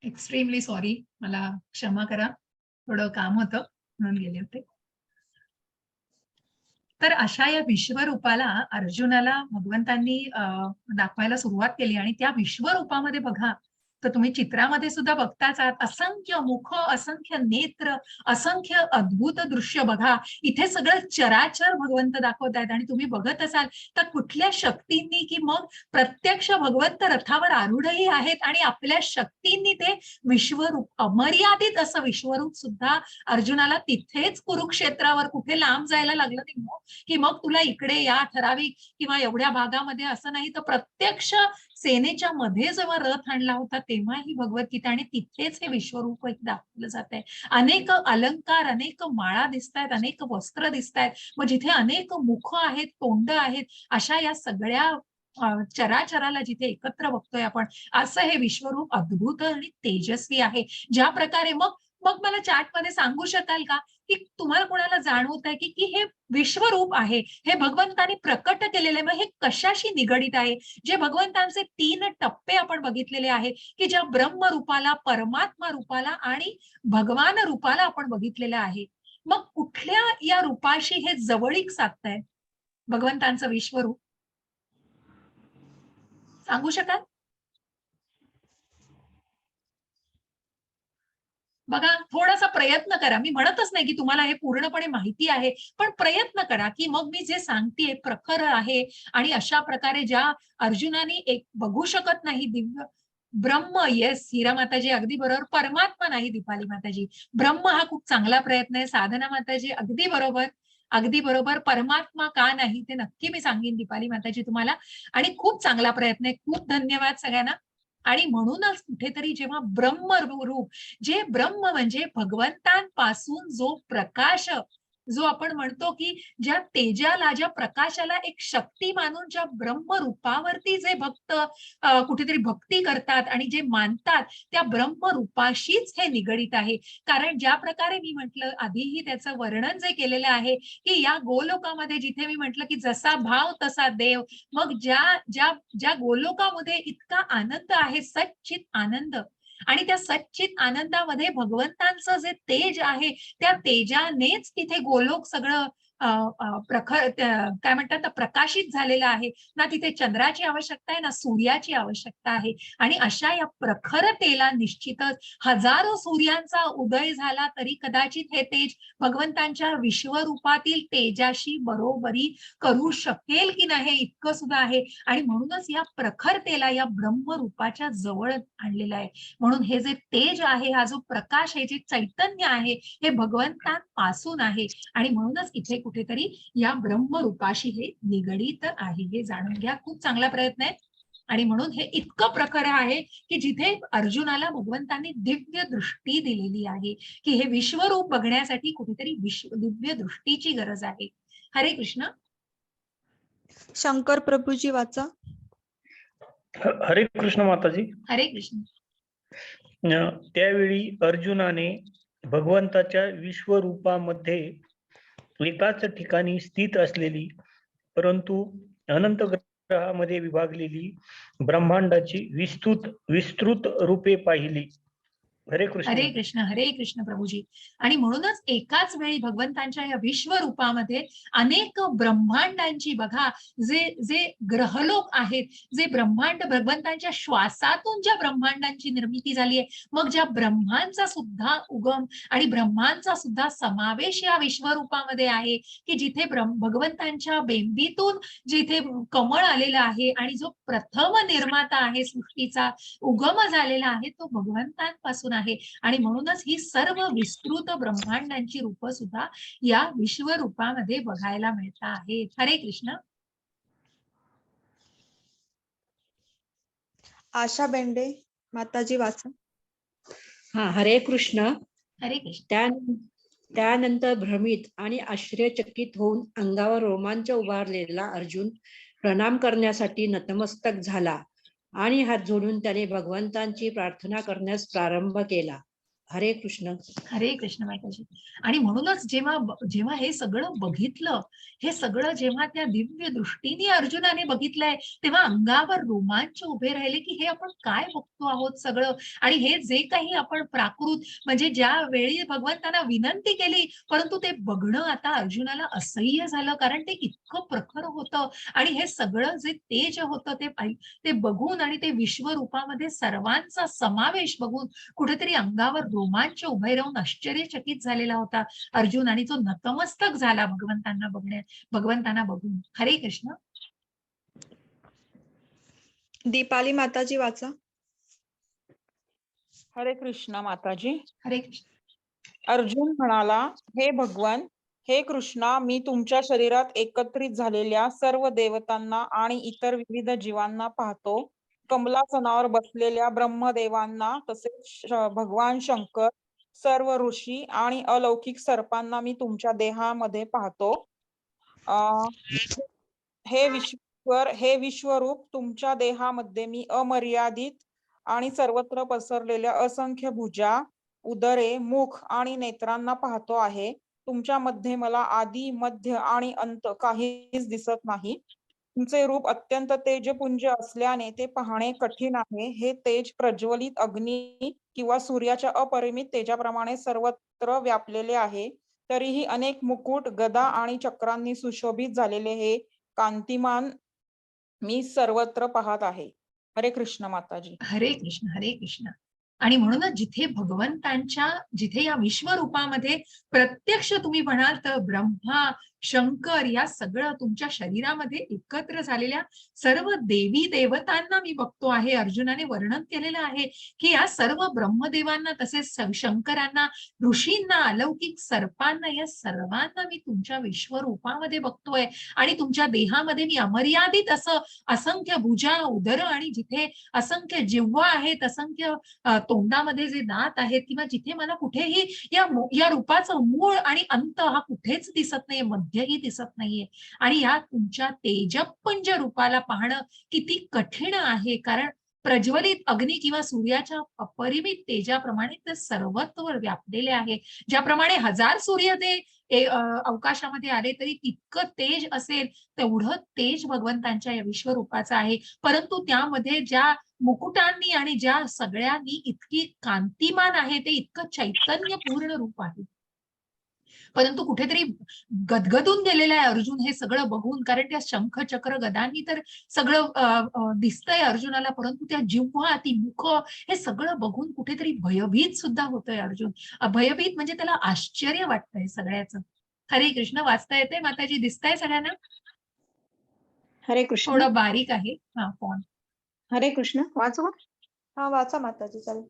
एक्स्ट्रीमली सॉरी, मला क्षमा करा, थोडं काम होतं म्हणून गेले होते. तर अशा या विश्वरूपाला अर्जुनाला भगवंतांनी दाखवायला सुरुवात केली आणि त्या विश्वरूपामध्ये बघा, तर तुम्ही चित्रामध्ये सुद्धा बघताच आहात, असंख्य मुख, असंख्य नेत्र, असंख्य अद्भुत दृश्य बघा. इथे सगळं चराचर भगवंत दाखवत आहेत आणि तुम्ही बघत असाल तर कुठल्या शक्तींनी, की मग प्रत्यक्ष भगवंत रथावर आरूढही आहेत आणि आपल्या शक्तींनी ते विश्वरूप, अमर्यादित असं विश्वरूप सुद्धा अर्जुनाला तिथेच कुरुक्षेत्रावर, कुठे लांब जायला लागलं नाही की मग तुला इकडे या ठराविक किंवा एवढ्या भागामध्ये, असं नाही, तर प्रत्यक्ष सेनेच्या मध्ये जेव्हा रथ आणला होता तेव्हा ही भगवद्गीता आणि तिथेच हे विश्वरूप एक दाखवलं जात आहे. अनेक अलंकार, अनेक माळा दिसतायत, अनेक वस्त्र दिसतायत, मग जिथे अनेक मुख आहेत, तोंड आहेत, अशा या सगळ्या चराचराला जिथे एकत्र बघतोय आपण, असं हे विश्वरूप अद्भुत आणि तेजस्वी आहे. ज्या प्रकारे मग मग मला चॅटमध्ये सांगू शकाल का की तुम्हाला कोणाला जाणवत आहे की हे विश्वरूप आहे, हे भगवंतांनी प्रकट केलेले, मग हे कशाशी निगडित आहे? जे भगवंतांचे 3 टप्पे आपण बघितलेले आहेत की ज्या ब्रह्म रूपाला, परमात्मा रूपाला आणि भगवान रूपाला आपण बघितलेलं आहे. मग कुठल्या या रूपाशी हे जवळीक साधताय भगवंतांचं विश्वरूप? सांगू शकाल? बघा, थोडासा प्रयत्न करा. मी म्हणतच नाही की तुम्हाला हे पूर्णपणे माहिती आहे, पण प्रयत्न करा की मग मी जे सांगतेय प्रखर आहे आणि अशा प्रकारे ज्या अर्जुनाने एक बघू शकत नाही दिव्य ब्रह्म, येस हिरा माताजी अगदी बरोबर, परमात्मा नाही दीपाली माताजी, ब्रह्म हा खूप चांगला प्रयत्न आहे. साधना माताजी अगदी बरोबर, अगदी बरोबर. परमात्मा का नाही ते नक्की मी सांगेन दीपाली माताजी तुम्हाला, आणि खूप चांगला प्रयत्न आहे. खूप धन्यवाद सगळ्यांना. आणि म्हणूनच कुठेतरी जेव्हा ब्रह्मरूप, जे ब्रह्म म्हणजे भगवंतांपासून जो प्रकाश, जो आपण म्हणतो की ज्या तेजाला, ज्या प्रकाशाला एक शक्ती मानून ज्या ब्रह्मरूपावरती जे भक्त कुठेतरी भक्ती करतात आणि जे मानतात, त्या ब्रह्मरूपाशीच हे निगडित आहे. कारण ज्या प्रकारे मी म्हटलं आधीही त्याचं वर्णन जे केलेलं आहे की या गोलोकामध्ये, जिथे मी म्हटलं की जसा भाव तसा देव, मग ज्या ज्या ज्या गोलोकामध्ये इतका आनंद आहे, सच्चित आनंद, आणि त्या सच्चित आनंदामध्ये भगवंतांचं जे तेज आहे, त्या तेजानेच तिथे गोलोक सगळं प्रखर, काय म्हणतात ना, प्रकाशित झालेलं आहे. ना तिथे चंद्राची आवश्यकता आहे, ना सूर्याची आवश्यकता आहे. आणि अशा या प्रखरतेला निश्चितच हजारो सूर्यांचा उदय झाला तरी कदाचित हे तेज भगवंतांच्या विश्वरूपातील तेजाशी बरोबरी करू शकेल की नाही, इतकं सुद्धा आहे. आणि म्हणूनच या प्रखरतेला या ब्रह्मरूपाच्या जवळ आणलेलं आहे. म्हणून हे जे तेज आहे, हा जो प्रकाश आहे, जे चैतन्य आहे, हे भगवंतांपासून आहे आणि म्हणूनच इथे कुठेतरी या ब्रह्मरूपाशी हे निगडित आहे, हे जाणून घ्या. खूप चांगला प्रयत्न आहे. आणि म्हणून हे इतकं प्रखर आहे की जिथे अर्जुनाला भगवंतांनी दिव्य दृष्टी दिलेली आहे की हे विश्वरूप बघण्यासाठी कुठेतरी दिव्य दृष्टीची गरज आहे. हरे कृष्ण. शंकर प्रभूजी वाचा. हरे कृष्ण माताजी. हरे कृष्ण. त्यावेळी अर्जुनाने भगवंताच्या विश्वरूपामध्ये एकाच ठिकाणी स्थित असलेली परंतु अनंत ग्रहामध्ये विभागलेली ब्रह्मांडाची विस्तृत रूपे पाहिली. हरे कृष्ण. हरे कृष्ण. हरे कृष्ण प्रभूजी. आणि म्हणूनच एकाच वेळी भगवंतांच्या या विश्वरूपामध्ये अनेक ब्रह्मांडांची, बघा, जे ग्रहलोक आहेत, जे ब्रह्मांड, भगवंतांच्या श्वासातून ज्या ब्रह्मांडांची निर्मिती झाली आहे, मग ज्या ब्रह्मांचा सुद्धा उगम आणि ब्रह्मांचा सुद्धा समावेश या विश्वरूपामध्ये आहे की जिथे भगवंतांच्या बेंबीतून जिथे कमळ आलेला आहे आणि जो प्रथम निर्माता आहे, सृष्टीचा उगम झालेला आहे, तो भगवंतांपासून आहे. आणि म्हणूनच ही सर्व विस्तृत ब्रह्मांडांची रूप सुद्धा या विश्वरूपामध्ये बघायला मिळत आहेत. हरे कृष्ण. आशा बेंडे माताजी वाचा. हा, हरे कृष्ण. हरे कृष्ण. त्यानंतर भ्रमित आणि आश्चर्यचकित होऊन अंगावर रोमांच उभारलेला अर्जुन प्रणाम करण्यासाठी नतमस्तक झाला आणि हात जोडून त्याने भगवंतांची प्रार्थना करण्यास प्रारंभ केला. हरे कृष्ण. हरे कृष्ण माताजी. आणि म्हणूनच जेव्हा जेव्हा हे सगळं बघितलं, हे सगळं जेव्हा त्या दिव्य दृष्टीने अर्जुनाने बघितलंय, तेव्हा अंगावर रोमांच उभे राहिले की हे आपण काय बघतो आहोत सगळं. आणि हे जे काही आपण प्राकृत म्हणजे ज्या वेळी भगवंतांना विनंती केली, परंतु ते बघणं आता अर्जुनाला असह्य झालं, कारण ते इतकं प्रखर होतं. आणि हे सगळं जे तेज होतं ते बघून आणि ते विश्वरूपामध्ये सर्वांचा समावेश बघून कुठेतरी अंगावर रोमांच उभे राहून आश्चर्यचकित झालेला होता अर्जुन, आणि तो नतमस्तक झाला भगवंतांना बघून. हरे कृष्ण. दीपाली माताजी वाचा. हरे कृष्ण माताजी. हरे कृष्ण. अर्जुन म्हणाला, हे भगवान, हे कृष्णा, मी तुमच्या शरीरात एकत्रित झालेल्या सर्व देवतांना आणि इतर विविध जीवांना पाहतो. कमलासनावर बसलेल्या ब्रह्मदेवांना, तसेच भगवान शंकर, सर्व ऋषी आणि अलौकिक सर्पांना मी तुमच्या देहामध्ये पाहतो. हे विश्वरूप, तुमच्या देहामध्ये मी अमर्यादित आणि सर्वत्र पसरलेल्या असंख्य भुजा, उदरे, मुख आणि नेत्रांना पाहतो आहे. तुमच्यामध्ये मला आदी, मध्य आणि अंत काहीच दिसत नाही. तुमचे रूप अत्यंत तेजपुंज असल्याने ते पाहणे कठीण आहे. हे तेज प्रज्वलित अग्नी किंवा सूर्याच्या अपरिमित तेजाप्रमाणे सर्वत्र व्यापलेले आहे. तरीही अनेक मुकुट, गदा आणि चक्रांनी सुशोभित झालेले हे कांतिमान मी सर्वत्र पाहत आहे. हरे कृष्ण माताजी. हरे कृष्ण. हरे कृष्ण. आणि म्हणूनच जिथे या विश्वरूपामध्ये प्रत्यक्ष तुम्ही म्हणाल तर ब्रह्मा, शंकर या सगळं तुमच्या शरीरामध्ये एकत्र झालेल्या सर्व देवी देवतांना मी बघतो आहे. अर्जुनाने वर्णन केलेलं आहे की या सर्व ब्रह्मदेवांना, तसेच शंकरांना, ऋषींना, अलौकिक सर्पांना, या सर्वांना मी तुमच्या विश्वरूपामध्ये बघतोय. आणि तुमच्या देहामध्ये मी अमर्यादित असं असंख्य भुजा, उदर आणि जिथे असंख्य जिव्हा आहेत, असंख्य तोंडामध्ये जे दात आहेत, किंवा जिथे मला कुठेही या रूपाचं मूळ आणि अंत हा कुठेच दिसत नाहीये, मध्यही दिसत नाहीये. आणि या तुमच्या तेजपुंज रूपाला पाहणं किती कठीण आहे, कारण प्रज्वलित अग्नी किंवा सूर्याच्या अपरिमित तेजाप्रमाणे ते सर्वत्र व्यापलेले आहे. ज्याप्रमाणे 1000 सूर्य ते अवकाशामध्ये आले तरी तितकं तेज असेल, तेवढं तेज भगवंतांच्या या विश्वरूपाचं आहे. परंतु त्यामध्ये ज्या मुकुटांनी आणि ज्या सगळ्यांनी इतकी कांतिमान आहे, ते इतकं चैतन्यपूर्ण रूप आहे. परंतु कुठेतरी गदगदून गेलेला आहे अर्जुन हे सगळं बघून, कारण त्या शंख, चक्र, गदांनी तर सगळं दिसतंय अर्जुनाला, परंतु त्या जिव्हा, ती मुख, हे सगळं बघून कुठेतरी भयभीत सुद्धा होतोय अर्जुन. भयभीत म्हणजे त्याला आश्चर्य वाटतंय सगळ्याचं. हरे कृष्ण. वाचता येते माताजी? दिसतंय सगळ्यांना? हरे कृष्ण. थोडं बारीक आहे हा फोन. हरे कृष्ण. वाचू? हा वाचा माताजी, चालेल.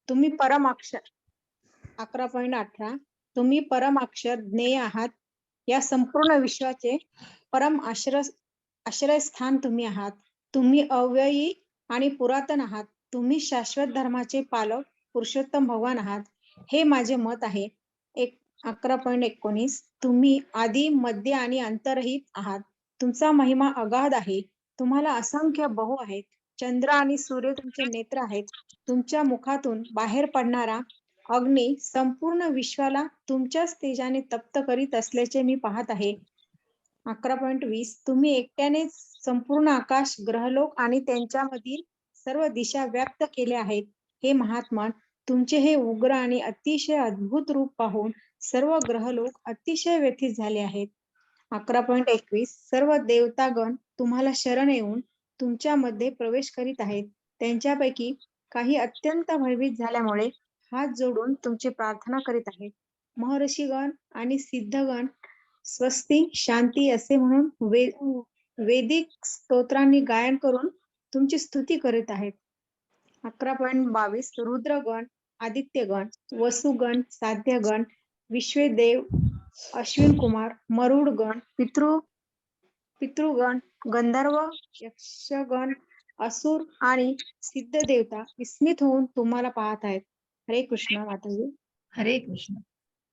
तुम्ही परमाक्षर 11.18 तुम्ही परमाक्षर ज्ञेय आहात. या संपूर्ण विश्वाचे परम आश्रयस्थान तुम्ही आहात. तुम्ही अव्ययी आणि पुरातन आहात. तुम्ही शाश्वत धर्माचे पालक पुरुषोत्तम भगवान आहात. हे माझे मत आहे. 11.19 तुम्ही आदी, मध्य आणि अंतरहित आहात. तुमचा महिमा अगाध आहे. तुम्हाला असंख्य बहु आहेत. चंद्र आणि सूर्य तुमचे नेत्र आहेत. तुमच्या मुखातून बाहेर पडणारा अग्नी संपूर्ण विश्वाला तुमच्याच तेजाने तप्त करीत असल्याचे मी पाहत आहे. 11.20 तुम्ही एकट्याने संपूर्ण आकाश, ग्रहलोक आणि त्यांच्यामधील सर्व दिशा व्याप्त केले आहेत. हे महात्मा, तुमचे हे उग्र आणि अतिशय अद्भुत रूप पाहून सर्व ग्रहलोक अतिशय व्यथित झाले आहेत. 11.21 सर्व देवतागण तुम्हाला शरण येऊन तुमच्यामध्ये प्रवेश करीत आहेत. त्यांच्यापैकी काही अत्यंत भयभीत झाल्यामुळे हात जोडून तुमची प्रार्थना करीत आहेत. महर्षीगण आणि सिद्धगण स्वस्ती, शांती असे म्हणून वैदिक स्तोत्रांनी गायन करून तुमची स्तुती करीत आहेत. 11.22 रुद्रगण, आदित्यगण, वसुगण, साध्यगण, विश्वेदेव, अश्विन कुमार, मरुडगण, पितृगण, गंधर्व, यक्षगण, असुर आणि सिद्ध देवता विस्मित होऊन तुम्हाला पाहत आहेत. हरे कृष्ण माताजी. हरे कृष्ण.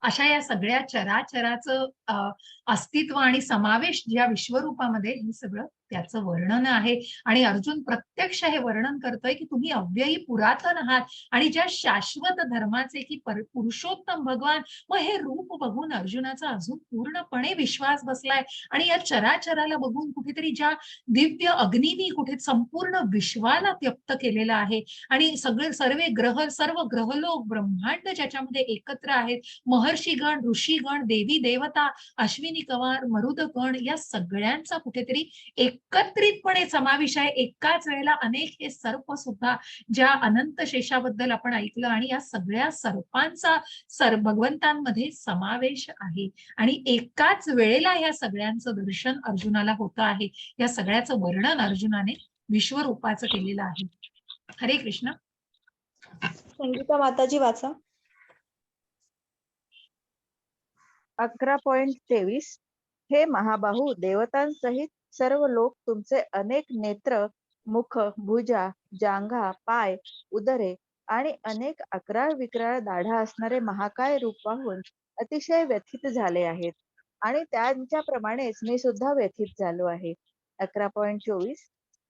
अशा या सगळ्या चराचराचं अस्तित्व आणि समावेश ज्या विश्वरूपामध्ये हे सगळं त्याचं वर्णन आहे. आणि अर्जुन प्रत्यक्ष हे वर्णन करतोय की तुम्ही अव्ययी पुरातन आहात आणि ज्या शाश्वत धर्माचे की पुरुषोत्तम भगवान, मग हे रूप बघून अर्जुनाचा अजून पूर्णपणे विश्वास बसलाय. आणि या चराचराला बघून कुठेतरी ज्या दिव्य अग्नीनी कुठे संपूर्ण विश्वाला व्यक्त केलेलं आहे. आणि सर्व ग्रहलोक ब्रह्मांड ज्याच्यामध्ये एकत्र आहेत, महर्षीगण, ऋषीगण, देवी देवता, अश्विनी कवार, मरुदगण, या सगळ्यांचा कुठेतरी एकत्रितपणे समावेश आहे. एकाच वेळेला अनेक हे सर्प सुद्धा ज्या अनंत शेषाबद्दल आपण ऐकलं, आणि या सगळ्या सर्पांचा भगवंतांमध्ये समावेश आहे. आणि एकाच वेळेला या सगळ्यांचं दर्शन अर्जुनाला होतं आहे. या सगळ्याचं वर्णन अर्जुनाने विश्वरूपाचं केलेलं आहे. हरे कृष्ण. संगीता माताजी वाचा. 11.23 हे महाबाहू, देवतांसहित सर्व लोक तुमचे अनेक नेत्र, मुख, भुजा, जांघा, पाय, उदरे आणि अनेक अकराळ विक्राळ दाढा असणारे महाकाय रूप पाहून अतिशय व्यथित झाले आहेत. आणि त्यांच्याप्रमाणेच मी सुद्धा व्यथित झालो आहे. 11.24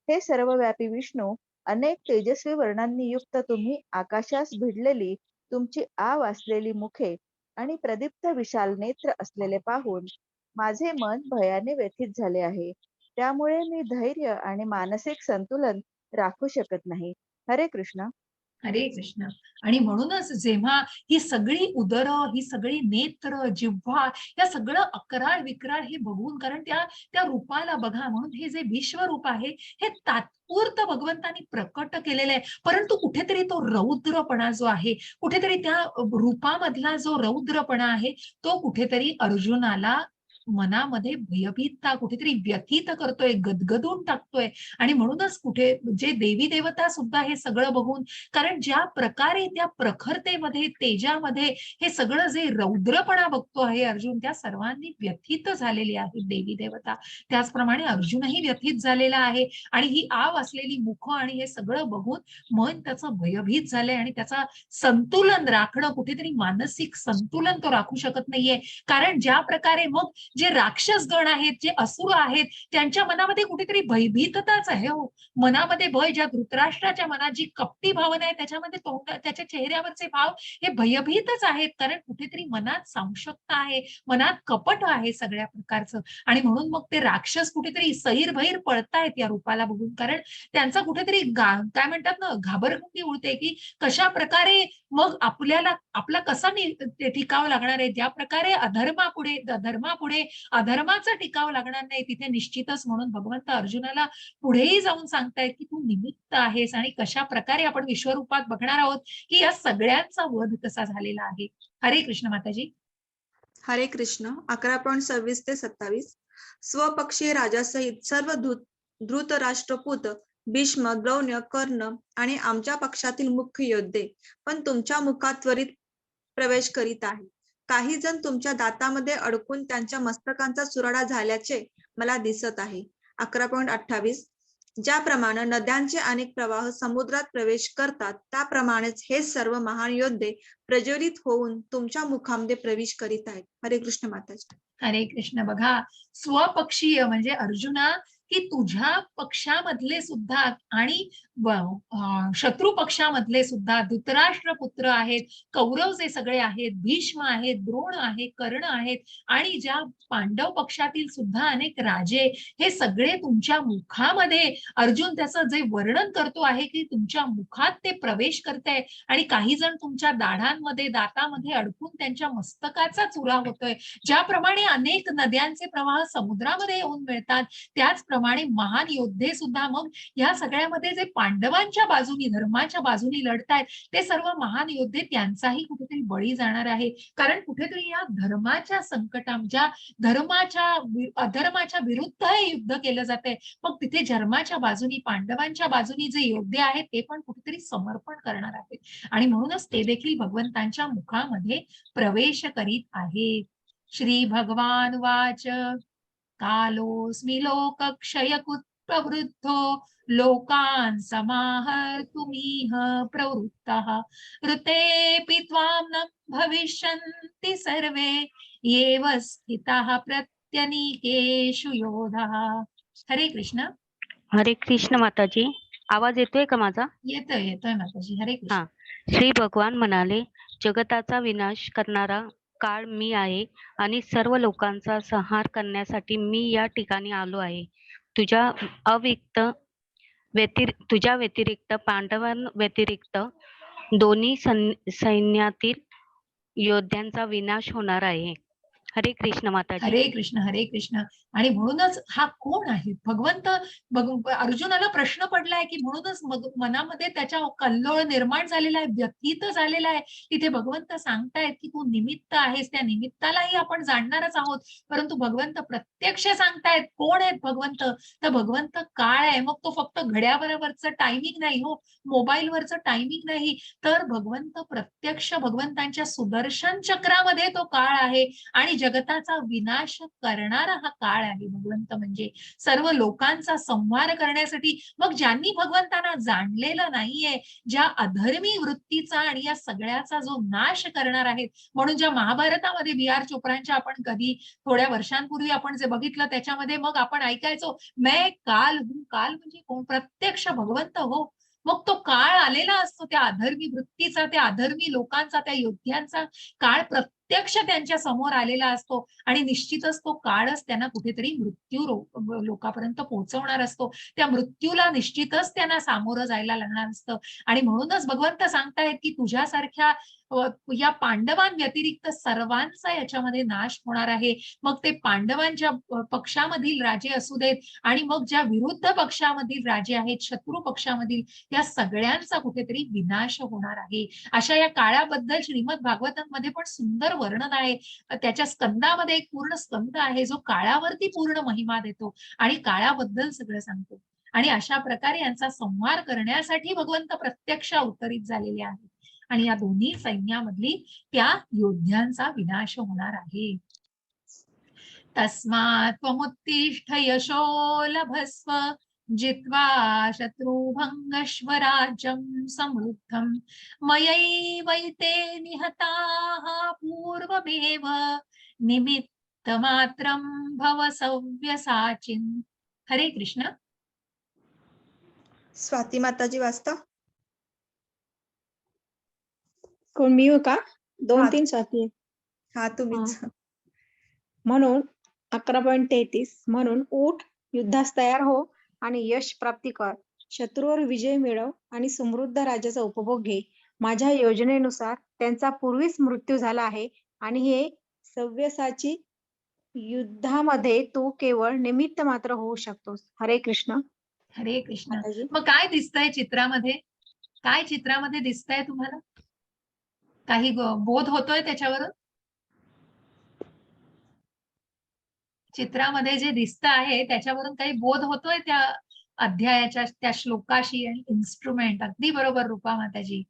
हे सर्वव्यापी विष्णू, अनेक तेजस्वी वर्णांनी युक्त तुम्ही आकाशास भिडलेली तुमची आव असलेली मुखे आणि प्रदीप्त विशाल नेत्र असलेले पाहून माझे मन भयाने व्यथित झाले आहे. त्यामुळे मी धैर्य आणि मानसिक संतुलन राखू शकत नाही. हरे कृष्ण. हरे कृष्ण. आणि म्हणूनच जेव्हा ही सगळी उदर, ही सगळी नेत्र, जिव्हा, या सगळं अकराळ विक्राळ हे बघून, कारण त्या रूपाला बघा, म्हणून हे जे विश्वरूप आहे हे तात्पुरतं भगवंतांनी प्रकट केलेलं आहे. परंतु कुठेतरी तो रौद्रपणा जो आहे, कुठेतरी त्या रूपामधला जो रौद्रपणा आहे, तो कुठेतरी अर्जुनाला मनामध्ये भयभीतता, कुठेतरी व्यथित करतोय, गदगदून टाकतोय. आणि म्हणूनच कुठे जे देवी देवता सुद्धा हे सगळं बघून, कारण ज्या प्रकारे त्या प्रखरतेमध्ये, तेजामध्ये हे सगळं जे रौद्रपणा बघतो आहे अर्जुन, त्या सर्वांनी व्यथित झालेली आहे देवी देवता. त्याचप्रमाणे अर्जुनही व्यथित झालेला आहे. आणि ही आव असलेली मुख आणि हे सगळं बघून मन त्याचं भयभीत झालंय. आणि त्याचा संतुलन राखणं, कुठेतरी मानसिक संतुलन तो राखू शकत नाहीये. कारण ज्या प्रकारे मग जे राक्षस गण आहेत, जे असुर आहेत, त्यांच्या मनामध्ये कुठेतरी भयभीतताच आहे हो. मनामध्ये भय, ज्या धृतराष्ट्राच्या मनात जी कपटी भावना आहे, त्याच्यामध्ये त्याच्या चेहऱ्यावरचे भाव हे भयभीतच आहेत. कारण कुठेतरी मनात संशक्ता आहे, मनात कपट आहे सगळ्या प्रकारचं. आणि म्हणून मग ते राक्षस कुठेतरी सैरभैर पळतायत या रूपाला बघून. कारण त्यांचा कुठेतरी काय म्हणतात ना, घाबरगुंडी उडते की कशा प्रकारे मग आपला कसा टिकाव लागणार आहे. ज्या प्रकारे धर्मापुढे अधर्माचा टिकाव लागणार नाही, तिथे निश्चितच म्हणून भगवंत अर्जुनाला पुढेही जाऊन सांगतायत की तू निमित्त आहेस. आणि कशा प्रकारे आपण विश्वरूपात बघणार आहोत की या सगळ्यांचा वध कसा झालेला आहे. हरे कृष्ण माताजी. हरे कृष्ण. 11.26 ते 27 स्वपक्षीय राजासहित सर्व धृतराष्ट्रपूत, भीष्म, द्रोण, कर्ण आणि आमच्या पक्षातील मुख्य योद्धे पण तुमच्या मुखात त्वरित प्रवेश करीत आहे. काही जण तुमच्या दातामध्ये अडकून त्यांच्या मस्तकांचा चुराडा झाल्याचे मला दिसत आहे. 11.28 ज्याप्रमाणे नद्यांचे अनेक प्रवाह समुद्रात प्रवेश करतात, त्याप्रमाणेच हे सर्व महान योद्धे प्रज्वलित होऊन तुमच्या मुखामध्ये प्रवेश करीत आहेत. हरे कृष्ण माताजी. हरे कृष्ण. बघा, स्वपक्षीय म्हणजे अर्जुना, की तुझ्या पक्षामधले सुद्धा आणि शत्रू पक्षामधले सुद्धा धृतराष्ट्र पुत्र आहेत, कौरव जे सगळे आहेत, भीष्म आहेत, द्रोण आहे, कर्ण आहेत, आणि ज्या पांडव पक्षातील सुद्धा अनेक राजे, हे सगळे तुमच्या मुखामध्ये अर्जुन त्याचं जे वर्णन करतो आहे की तुमच्या मुखात ते प्रवेश करताय. आणि काही जण तुमच्या दाढांमध्ये, दातामध्ये अडकून त्यांच्या मस्तकाचा चुरा होतोय. ज्याप्रमाणे अनेक नद्यांचे प्रवाह समुद्रामध्ये येऊन मिळतात, त्याचप्रमाणे महान योद्धे सुद्धा मग या सगळ्यामध्ये जे पांडवांच्या बाजूनी, धर्माच्या बाजूनी लढतायत, ते सर्व महान योद्धे त्यांचाही कुठेतरी बळी जाणार आहे. कारण कुठेतरी या धर्माच्या ज्या अधर्माच्या विरुद्ध हे युद्ध केलं जातंय, मग तिथे धर्माच्या बाजूनी, पांडवांच्या बाजूनी जे योद्धे आहेत ते पण कुठेतरी समर्पण करणार आहेत. आणि म्हणूनच ते देखील भगवंतांच्या मुखामध्ये प्रवेश करीत आहेत. श्री भगवान वाच कालोस्मि लोकक्षयकृत् प्रवृद्धो लोकान् समाहर्तुमिह प्रवृत्तः ऋतेऽपि त्वां न भविष्यन्ति सर्वे एव स्थिताः प्रत्यनीकेषु योधाः. हरे कृष्ण. हरे कृष्ण माताजी. आवाज येतोय का माझा? येतोय माताजी. हरे कृष्ण. हा. श्री भगवान म्हणाले, जगताचा विनाश करणारा काळ मी आहे आणि सर्व लोकांचा संहार करण्यासाठी मी या ठिकाणी आलो आहे. तुझ्या व्यतिरिक्त पांडवांव्यतिरिक्त दोन्ही सैन्यातील योद्ध्यांचा विनाश होणार आहे. हरे कृष्ण माताजी. हरे कृष्ण. हरे कृष्ण. आणि म्हणूनच हा कोण आहे भगवंत? अर्जुनाला प्रश्न पडलाय की म्हणूनच मनामध्ये त्याच्या कल्लोळ निर्माण झालेला आहे, व्यथित झालेला आहे. तिथे भगवंत सांगतायत की तू निमित्त आहेस, त्या निमित्तालाही आपण जाणणारच आहोत. परंतु भगवंत प्रत्यक्ष सांगतायत कोण आहेत भगवंत? तर भगवंत काळ आहे. मग तो फक्त घड्याळावरचं टायमिंग नाही हो, मोबाईलवरचं टायमिंग नाही, तर भगवंत प्रत्यक्ष भगवंतांच्या सुदर्शन चक्रामध्ये तो काळ आहे आणि जगताचा विनाश करणारा हा काळ आहे भगवंत. म्हणजे सर्व लोकांचा संहार करण्यासाठी. मग ज्यांनी भगवंतांना जाणलेलं नाहीये, ज्या अधर्मी वृत्तीचा आणि या सगळ्याचा जो नाश करणार आहेत, म्हणून ज्या महाभारतामध्ये बी.आर. चोप्रांच्या आपण कधी थोड्या वर्षांपूर्वी आपण जे बघितलं त्याच्यामध्ये मग आपण ऐकायचो, मैं काल हूं. काल म्हणजे कोण? प्रत्यक्ष भगवंत हो. मग तो काळ आलेला असतो त्या अधर्मी वृत्तीचा, त्या अधर्मी लोकांचा, त्या योद्ध्यांचा काळ प्रत्यक्ष त्यांच्या समोर आलेला असतो आणि निश्चितच तो काळच त्यांना कुठेतरी मृत्यू लोकांपर्यंत पोहोचवणार असतो. त्या मृत्यूला निश्चितच त्यांना सामोरं जायला लागणार असतं. आणि म्हणूनच भगवंत सांगतायत की तुझ्यासारख्या या पांडवांव्यतिरिक्त सर्वांचा याच्यामध्ये नाश होणार आहे. मग ते पांडवांच्या पक्षामधील राजे असू देत आणि मग ज्या विरुद्ध पक्षामधील राजे आहेत, शत्रू पक्षामधील, या सगळ्यांचा कुठेतरी विनाश होणार आहे. अशा या काळाबद्दल श्रीमद भागवतांमध्ये पण सुंदर वर्णन आहे. त्याच्या स्कंदामध्ये एक पूर्ण स्कंद आहे जो काळावरती पूर्ण महिमा देतो आणि काळाबद्दल सगळं सांगतो. आणि अशा प्रकारे यांचा संहार करण्यासाठी भगवंत प्रत्यक्ष अवतरित झालेले आहेत आणि या दोन्ही सैन्यामधली त्या योद्ध्यांचा विनाश होणार आहे. तस्मात् त्वमुत्तिष्ठ यशो लभस्व जित्वा शत्रुभङ्गश्व राज्यं समृद्धं मयैवैते निहताः पूर्वमेव निमित्तमात्रं भव सव्यसाचिन्. हरे कृष्ण. स्वाती माताजी वाचता. कोण मी हो का? 2-3 हा. साथी. हा तुम्हीच. म्हणून 11.33 म्हणून उठ, युद्धास तयार हो आणि यश प्राप्ती कर. शत्रूवर विजय मिळव आणि समृद्ध राज्याचा उपभोग घे. माझ्या योजनेनुसार त्यांचा पूर्वीच मृत्यू झाला आहे आणि हे सव्यसाची युद्धामध्ये तू केवळ निमित्त मात्र होऊ शकतोस. हरे कृष्ण. हरे कृष्ण. माताजी. मग काय दिसतंय चित्रामध्ये? काय चित्रामध्ये दिसतंय तुम्हाला? काही बोध होतोय त्याच्यावरून? चित्रामध्ये जे दिसत आहे त्याच्यावरून काही बोध होतोय त्या अध्यायाच्या त्या श्लोकाशी? आणि इन्स्ट्रुमेंट अगदी बरोबर रूपा माताजी,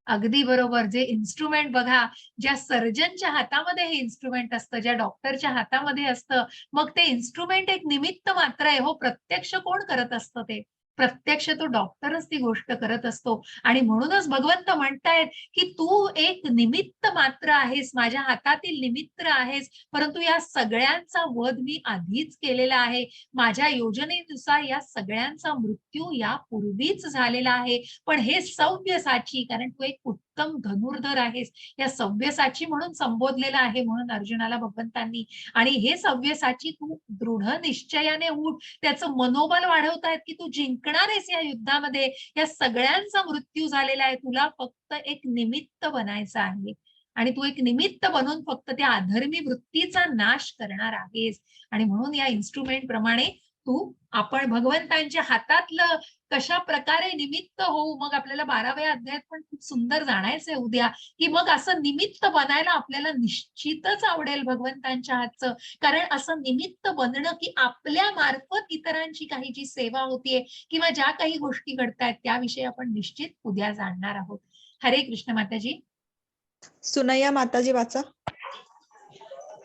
अगदी बरोबर. जे इन्स्ट्रुमेंट बघा, ज्या सर्जनच्या हातामध्ये हे इन्स्ट्रुमेंट असतं, ज्या डॉक्टरच्या हातामध्ये असतं, मग ते इन्स्ट्रुमेंट एक निमित्त मात्र आहे हो. प्रत्यक्ष कोण करत असतं? ते प्रत्यक्ष तो डॉक्टरच ती गोष्ट करत असतो. आणि म्हणूनच भगवंत म्हणतायत की तू एक निमित्त मात्र आहेस, माझ्या हातातील निमित्त आहेस, परंतु या सगळ्यांचा वध मी आधीच केलेला आहे. माझ्या योजनेनुसार या सगळ्यांचा मृत्यू यापूर्वीच झालेला आहे. पण हे सव्यसाची, कारण तू एक उत्तम धनुर्धर आहेस, या सव्यसाची म्हणून संबोधलेलं आहे म्हणून अर्जुनाला भगवंतांनी. आणि हे सव्यसाची तू दृढ निश्चयाने उठ, त्याचं मनोबल वाढवतायत की तू जिंकणार आहेस या युद्धामध्ये. या सगळ्यांचा मृत्यू झालेला आहे, तुला फक्त एक निमित्त बनायचं आहे आणि तू एक निमित्त बनून फक्त त्या अधर्मी वृत्तीचा नाश करणार आहेस. आणि म्हणून या इन्स्ट्रुमेंट प्रमाणे तू आपण भगवंतांच्या हातातलं कशा प्रकारे निमित्त होऊ. मग आपल्याला 12व्या अध्यायात पण खूप सुंदर जाणायचंय उद्या, की मग असं निमित्त बनायला आपल्याला निश्चितच आवडेल भगवंतांच्या हातचं. कारण असं निमित्त बनणं की आपल्या मार्फत इतरांची काही जी सेवा होतीये किंवा ज्या काही गोष्टी घडतायत त्याविषयी आपण निश्चित उद्या जाणणार आहोत. हरे कृष्ण माताजी. सुनैया माताजी वाचा.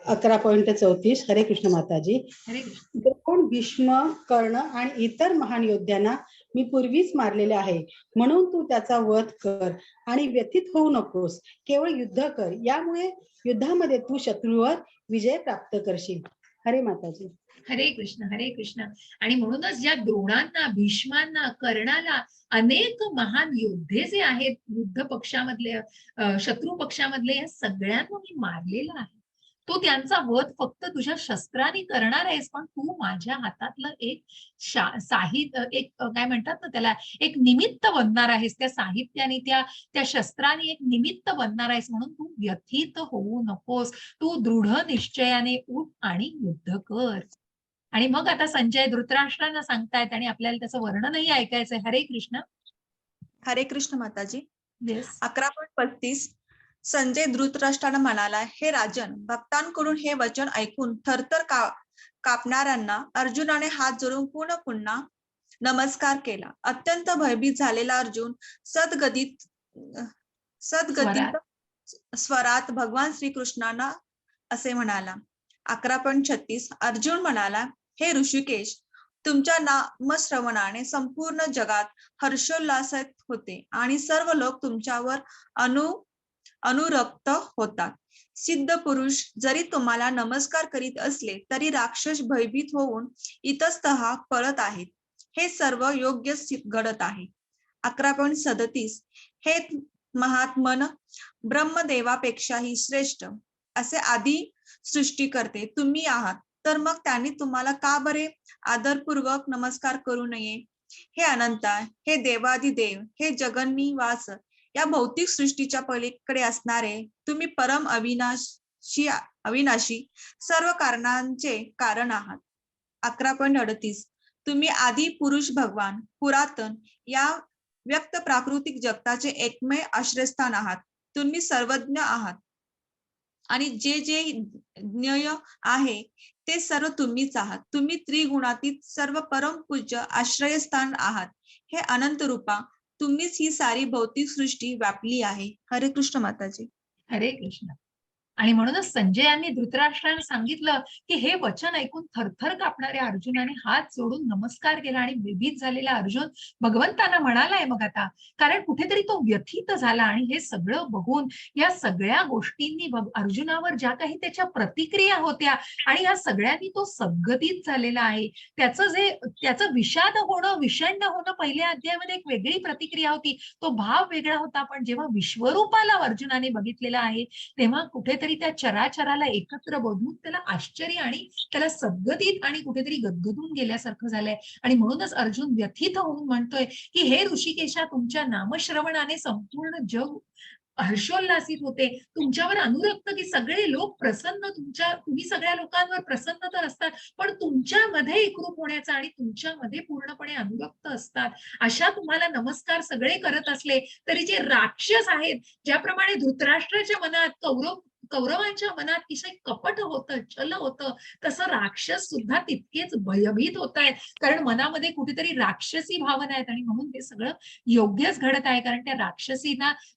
11.34. हरे कृष्ण माताजी. हरे कृष्ण. द्रोण, भीष्म, कर्ण आणि इतर महान योद्ध्यांना मी पूर्वीच मारलेले आहे, म्हणून तू त्याचा वध कर आणि व्यथित होऊ नकोस, केवळ युद्ध कर. यामुळे युद्धामध्ये तू शत्रूवर विजय प्राप्त करशील. हरे माताजी. हरे कृष्ण. आणि म्हणूनच ज्या द्रोणांना, भीष्मांना, कर्णाला अनेक महान योद्धे जे आहेत युद्ध पक्षामधले, शत्रू पक्षामधले, या सगळ्यांना मी मारलेलं आहे. तू त्यांचा वध फक्त तुझ्या शस्त्राने करणार आहेस, पण तू माझ्या हातातलं एक साहित्य, एक काय म्हणतात ना त्याला, एक निमित्त बनणार आहेस. त्या साहित्याने, त्या शस्त्राने एक निमित्त बनणार आहेस. म्हणून तू व्यथित होऊ नकोस. तू दृढ निश्चयाने उठ आणि युद्ध कर. आणि मग आता संजय धृतराष्ट्रांना सांगतायत आणि आपल्याला त्याचं वर्णनही ऐकायचंय. हरे कृष्ण. हरे कृष्ण माताजी. येस. 11.35 संजय धृतराष्ट्रांना म्हणाला, हे राजन, भक्तांकडून हे वचन ऐकून थरथर कापणाऱ्यांना अर्जुनाने हात जोडून पुन्हा नमस्कार केला. अत्यंत भयभीत झालेला अर्जुन सद्गदित स्वरात भगवान श्रीकृष्णांना असे म्हणाला. 11.36 अर्जुन म्हणाला, हे ऋषिकेश, तुमच्या नामश्रवणाने संपूर्ण जगात हर्षोल्लासित होते आणि सर्व लोक तुमच्यावर अनुरक्त होतात. सिद्ध पुरुष जरी तुम्हाला नमस्कार करीत असले तरी राक्षस भयभीत होऊन इतस्तः पळत आहेत. हे सर्व योग्य घडत आहे. 11.37 हे महात्मन ब्रह्मदेवापेक्षाही श्रेष्ठ असे आधी सृष्टी करते तुम्ही आहात, तर मग त्यांनी तुम्हाला का बरे आदरपूर्वक नमस्कार करू नये? हे अनंत, हे देवादिदेव, हे जगन्निवास, या भौतिक सृष्टीच्या पलीकडे असणारे तुम्ही परम अविनाशी सर्व कारणांचे कारण आहात. 11.38 तुम्ही आदी पुरुष भगवान, पुरातन, या व्यक्त प्राकृतिक जगताचे एकमेव आश्रयस्थान आहात. तुम्ही सर्वज्ञ आहात आणि जे ज्ञेय आहे ते सर्व तुम्हीच आहात. तुम्ही त्रिगुणातीत सर्व परम पूज्य आश्रयस्थान आहात. हे अनंत रूपा, तुम्हीच ही सारी भौतिक सृष्टी व्यापली आहे. हरे कृष्ण माताजी. हरे कृष्ण. आणि म्हणूनच संजयांनी धृतराष्ट्राने सांगितलं की हे वचन ऐकून थरथर कापणाऱ्या अर्जुनाने हात जोडून नमस्कार केला आणि भयभीत झालेला अर्जुन भगवंतांना म्हणालाय मग आता, कारण कुठेतरी तो व्यथित झाला आणि हे सगळं बघून, या सगळ्या गोष्टींनी अर्जुनावर ज्या काही त्याच्या प्रतिक्रिया होत्या आणि या सगळ्यांनी तो सद्गतीत झालेला आहे. त्याचं विषाद होणं, विषण्ण होणं पहिल्या अध्यायामध्ये एक वेगळी प्रतिक्रिया होती, तो भाव वेगळा होता. पण जेव्हा विश्वरूपाला अर्जुनाने बघितलेला आहे तेव्हा कुठेतरी त्या चराचराला एकत्र बघून त्याला आश्चर्य आणि त्याला सद्गतीत आणि कुठेतरी गदगदून गेल्यासारखं झालंय. आणि म्हणूनच अर्जुन व्यथित होऊन म्हणतोय की हे ऋषिकेशा, तुमच्या नामश्रवणाने संपूर्ण जग हर्षोल्लासित होते, तुमच्यावर अनुरक्त, की सगळे लोक प्रसन्न, तुम्ही सगळ्या लोकांवर प्रसन्न तर असतात, पण तुमच्यामध्ये एकरूप होण्याचा आणि तुमच्यामध्ये पूर्णपणे अनुरक्त असतात, अशा तुम्हाला नमस्कार सगळे करत असले तरी जे राक्षस आहेत, ज्याप्रमाणे धृतराष्ट्राच्या मनात, कौरवांच्या मनात अतिशय कपट होतं, छल होतं, तसं राक्षस सुद्धा तितकेच भयभीत होत आहेत, कारण मनामध्ये कुठेतरी राक्षसी भावना आहेत. आणि म्हणून हे सगळं योग्यच घडत आहे, कारण त्या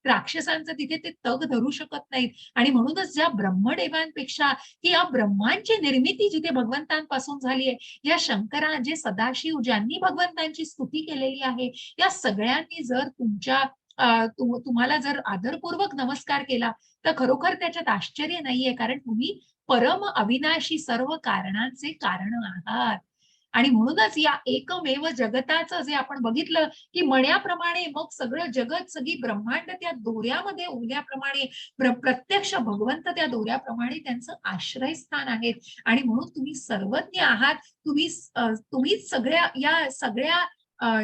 राक्षसांचं तिथे ते तग धरू शकत नाहीत. आणि म्हणूनच ज्या ब्रह्मदेवांपेक्षा, की या ब्रह्मांची निर्मिती जिथे भगवंतांपासून झाली आहे, या शंकरा, जे सदाशिव, ज्यांनी भगवंतांची स्तुती केलेली आहे, या सगळ्यांनी जर तुम्हाला जर आदरपूर्वक नमस्कार केला तर खरोखर त्याच्यात आश्चर्य नाहीये, कारण तुम्ही परम अविनाशी सर्व कारणांचे कारण आहात. आणि म्हणूनच या एकमेव जगताचं जे आपण बघितलं की मण्याप्रमाणे मग सगळं जगत, सगळी ब्रह्मांड त्या दोऱ्यामध्ये ओढल्याप्रमाणे, प्रत्यक्ष भगवंत त्या दोऱ्याप्रमाणे त्यांचं आश्रयस्थान आहेत. आणि म्हणून तुम्ही सर्वज्ञ आहात, तुम्हीच सगळ्या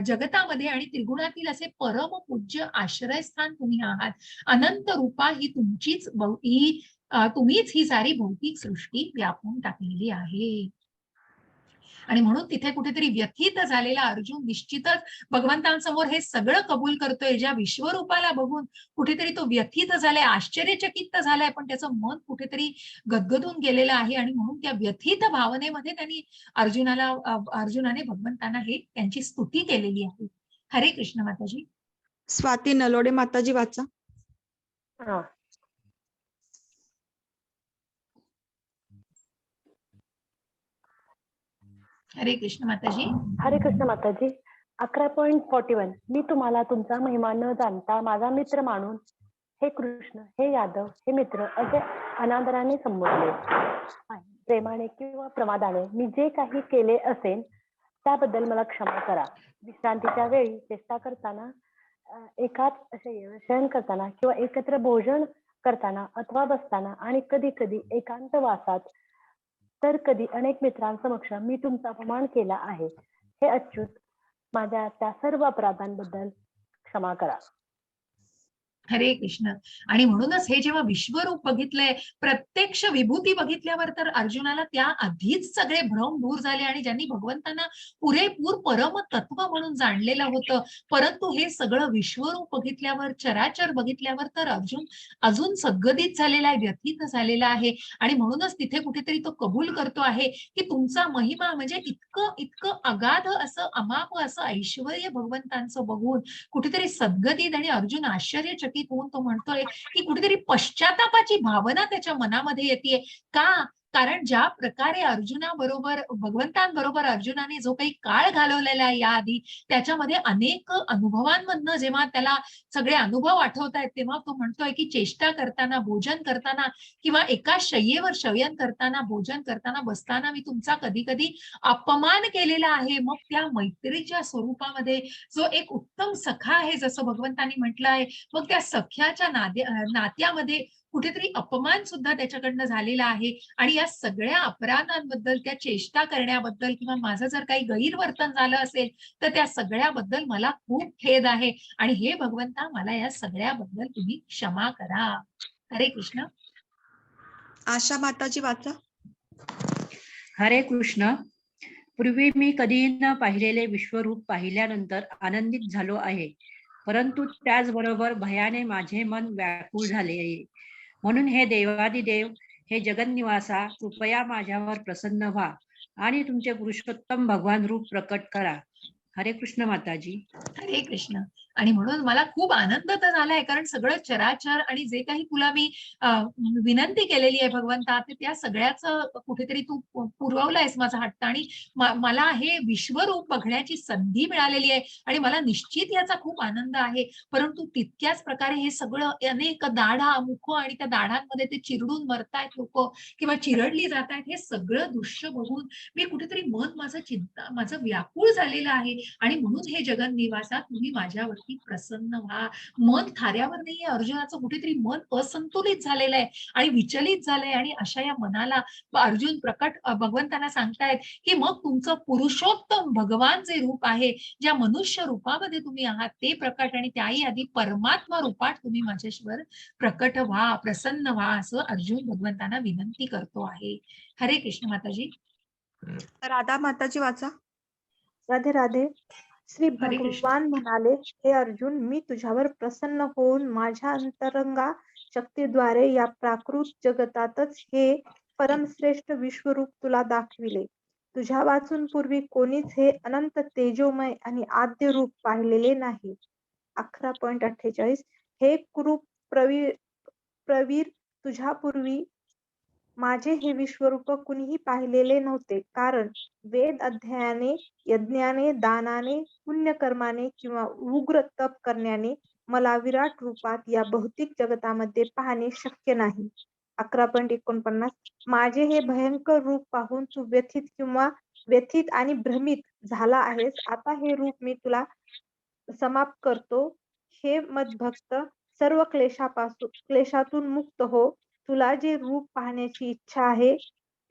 जगतामध्ये आणि त्रिगुणातील असे परम पूज्य आश्रयस्थान तुम्ही आहात. अनंत रूपा ही तुम्हीच ही सारी भौतिक सृष्टी व्यापून टाकलेली आहे. आणि म्हणून तिथे कुठेतरी व्यथित झालेला अर्जुन निश्चितच भगवंतांसमोर हे सगळं कबूल करतोय. ज्या विश्वरूपाला बघून कुठेतरी तो व्यथित झालाय, आश्चर्यचकित झालाय, पण त्याचं मन कुठेतरी गदगदून गेलेलं आहे. आणि म्हणून त्या व्यथित भावनेमध्ये अर्जुनाने भगवंतांना त्यांची स्तुती केलेली आहे. हरे कृष्ण माताजी. स्वाती नलोडे माताजी वाचा. हरे कृष्ण माताजी. हरे कृष्ण माताजी. 11.41 मी तुम्हाला तुमचा महिमा न जाणता माझा मित्र मानून हे कृष्ण, हे यादव, हे मित्र असे अनादराने संबोधले आहे. प्रेमाने किंवा प्रमादाने मी जे काही केले असेल त्याबद्दल मला क्षमा करा. विश्रांतीच्या वेळी चेष्टा करताना, एकाच शयन करताना किंवा एकत्र भोजन करताना अथवा बसताना आणि कधी कधी एकांतवासात, तर कधी अनेक मित्रांसमक्ष मी तुमचा अपमान केला आहे. हे अच्युत, माझ्या त्या सर्व अपराधांबद्दल क्षमा करा. हरे कृष्ण. आणि म्हणूनच हे जेव्हा विश्वरूप बघितलंय, प्रत्यक्ष विभूती बघितल्यावर तर अर्जुनाला त्या आधीच सगळे भ्रम दूर झाले आणि ज्यांनी भगवंतांना पुरेपूर परम तत्व म्हणून जाणलेलं होतं, परंतु हे सगळं विश्वरूप बघितल्यावर, चराचर बघितल्यावर तर अर्जुन अजून सद्गदित झालेला आहे, व्यथित झालेला आहे. आणि म्हणूनच तिथे कुठेतरी तो कबूल करतो आहे की तुमचा महिमा म्हणजे इतकं इतकं अगाध असं अमाप असं ऐश्वर्य भगवंतांचं बघून कुठेतरी सद्गदित आणि अर्जुन आश्चर्यचकित होऊन तो म्हणतोय की कुठेतरी पश्चातापाची भावना त्याच्या मनामध्ये येते. का? कारण ज्या प्रकारे अर्जुनाबरोबर, भगवंतांबरोबर अर्जुनाने जो काही काळ घालवलेला आहे याआधी, त्याच्यामध्ये अनेक अनुभवांमधनं जेव्हा त्याला सगळे अनुभव आठवतायत, तेव्हा तो म्हणतोय की चेष्टा करताना, भोजन करताना किंवा एका शय्येवर शयन करताना, भोजन करताना, बसताना मी तुमचा कधी कधी अपमान केलेला आहे. मग त्या मैत्रीच्या स्वरूपामध्ये जो एक उत्तम सखा आहे, जसं भगवंतांनी म्हटलं आहे, मग त्या सख्याच्या नात्यामध्ये कुठेतरी अपमान सुद्धा त्याच्याकडनं झालेला आहे. आणि या सगळ्या अपराधांबद्दल, त्या चेष्टा करण्याबद्दल किंवा माझं जर काही गैरवर्तन झालं असेल तर त्या सगळ्याबद्दल मला खूप खेद आहे. आणि हे भगवंता, मला या सगळ्याबद्दल तुम्ही क्षमा करा. हरे कृष्ण. आशा माताजी वाचा. हरे कृष्ण. पूर्वी मी कधी न पाहिलेले विश्वरूप पाहिल्यानंतर आनंदित झालो आहे, परंतु त्याचबरोबर भयाने माझे मन व्याकुळ झाले आहे. म्हणून हे देवादिदेव, हे जगन्निवासा, कृपया माझ्यावर प्रसन्न व्हा आणि तुमचे पुरुषोत्तम भगवान रूप प्रकट करा. हरे कृष्ण माताजी. हरे कृष्ण. आणि म्हणून मला खूप आनंद तर झालाय, कारण सगळं चराचर आणि जे काही तुला मी विनंती केलेली आहे भगवंता, त्या सगळ्याचं कुठेतरी तू पुरवलंयस माझा हट्ट. आणि मला हे विश्वरूप बघण्याची संधी मिळालेली आहे आणि मला निश्चित याचा खूप आनंद आहे. परंतु तितक्याच प्रकारे हे सगळं अनेक दाढा, मुख आणि त्या दाढांमध्ये ते चिरडून मरतायत लोक किंवा चिरडली जात आहेत, हे सगळं दृश्य बघून मी कुठेतरी मन माझं व्याकुळ झालेलं आहे. आणि म्हणून हे जगन्निवासा, तुम्ही माझ्यावरती प्रसन्न व्हा. मन थाऱ्यावर नाहीये अर्जुनाचं, कुठेतरी मन असंतुलित झालेलं आहे आणि विचलित झालंय. आणि अशा या मनाला अर्जुन प्रकट भगवंतांना सांगतायत की मग तुमचं पुरुषोत्तम भगवान जे रूप आहे, ज्या मनुष्य रूपामध्ये तुम्ही आहात ते प्रकट, आणि त्याही आधी परमात्मा रूपात तुम्ही माझ्यावर प्रकट व्हा, प्रसन्न व्हा, असं अर्जुन भगवंतांना विनंती करतो आहे. हरे कृष्ण माताजी. राधा माताजी वाचा. राधे राधे. श्री हरे कृष्ण. भगवान म्हणाले, हे अर्जुन, मी तुझ्यावर प्रसन्न होऊन माझ्या अंतरंगा शक्तीद्वारे या प्राकृत जगतातच हे परमश्रेष्ठ विश्वरूप तुला दाखविले. तुझ्या वाचून पूर्वी कोणीच हे अनंत तेजोमय आणि आद्य रूप पाहिलेले नाही. 11.48. हे कुरूप प्रवीर, तुझ्यापूर्वी माझे हे विश्वरूप कुणीही पाहिलेले नव्हते, कारण वेद अध्ययनाने, यज्ञाने, दानाने, पुण्यकर्माने किंवा उग्र तप करण्याने मला विराट रूपात या भौतिक जगतामध्ये पाहणे शक्य नाही. 11.49. माझे हे भयंकर रूप पाहून तू व्यथित आणि भ्रमित झाला आहेस. आता हे रूप मी तुला समाप्त करतो. हे मदभक्त, सर्व क्लेशातून मुक्त हो. तुला जे रूप पाहण्याची इच्छा आहे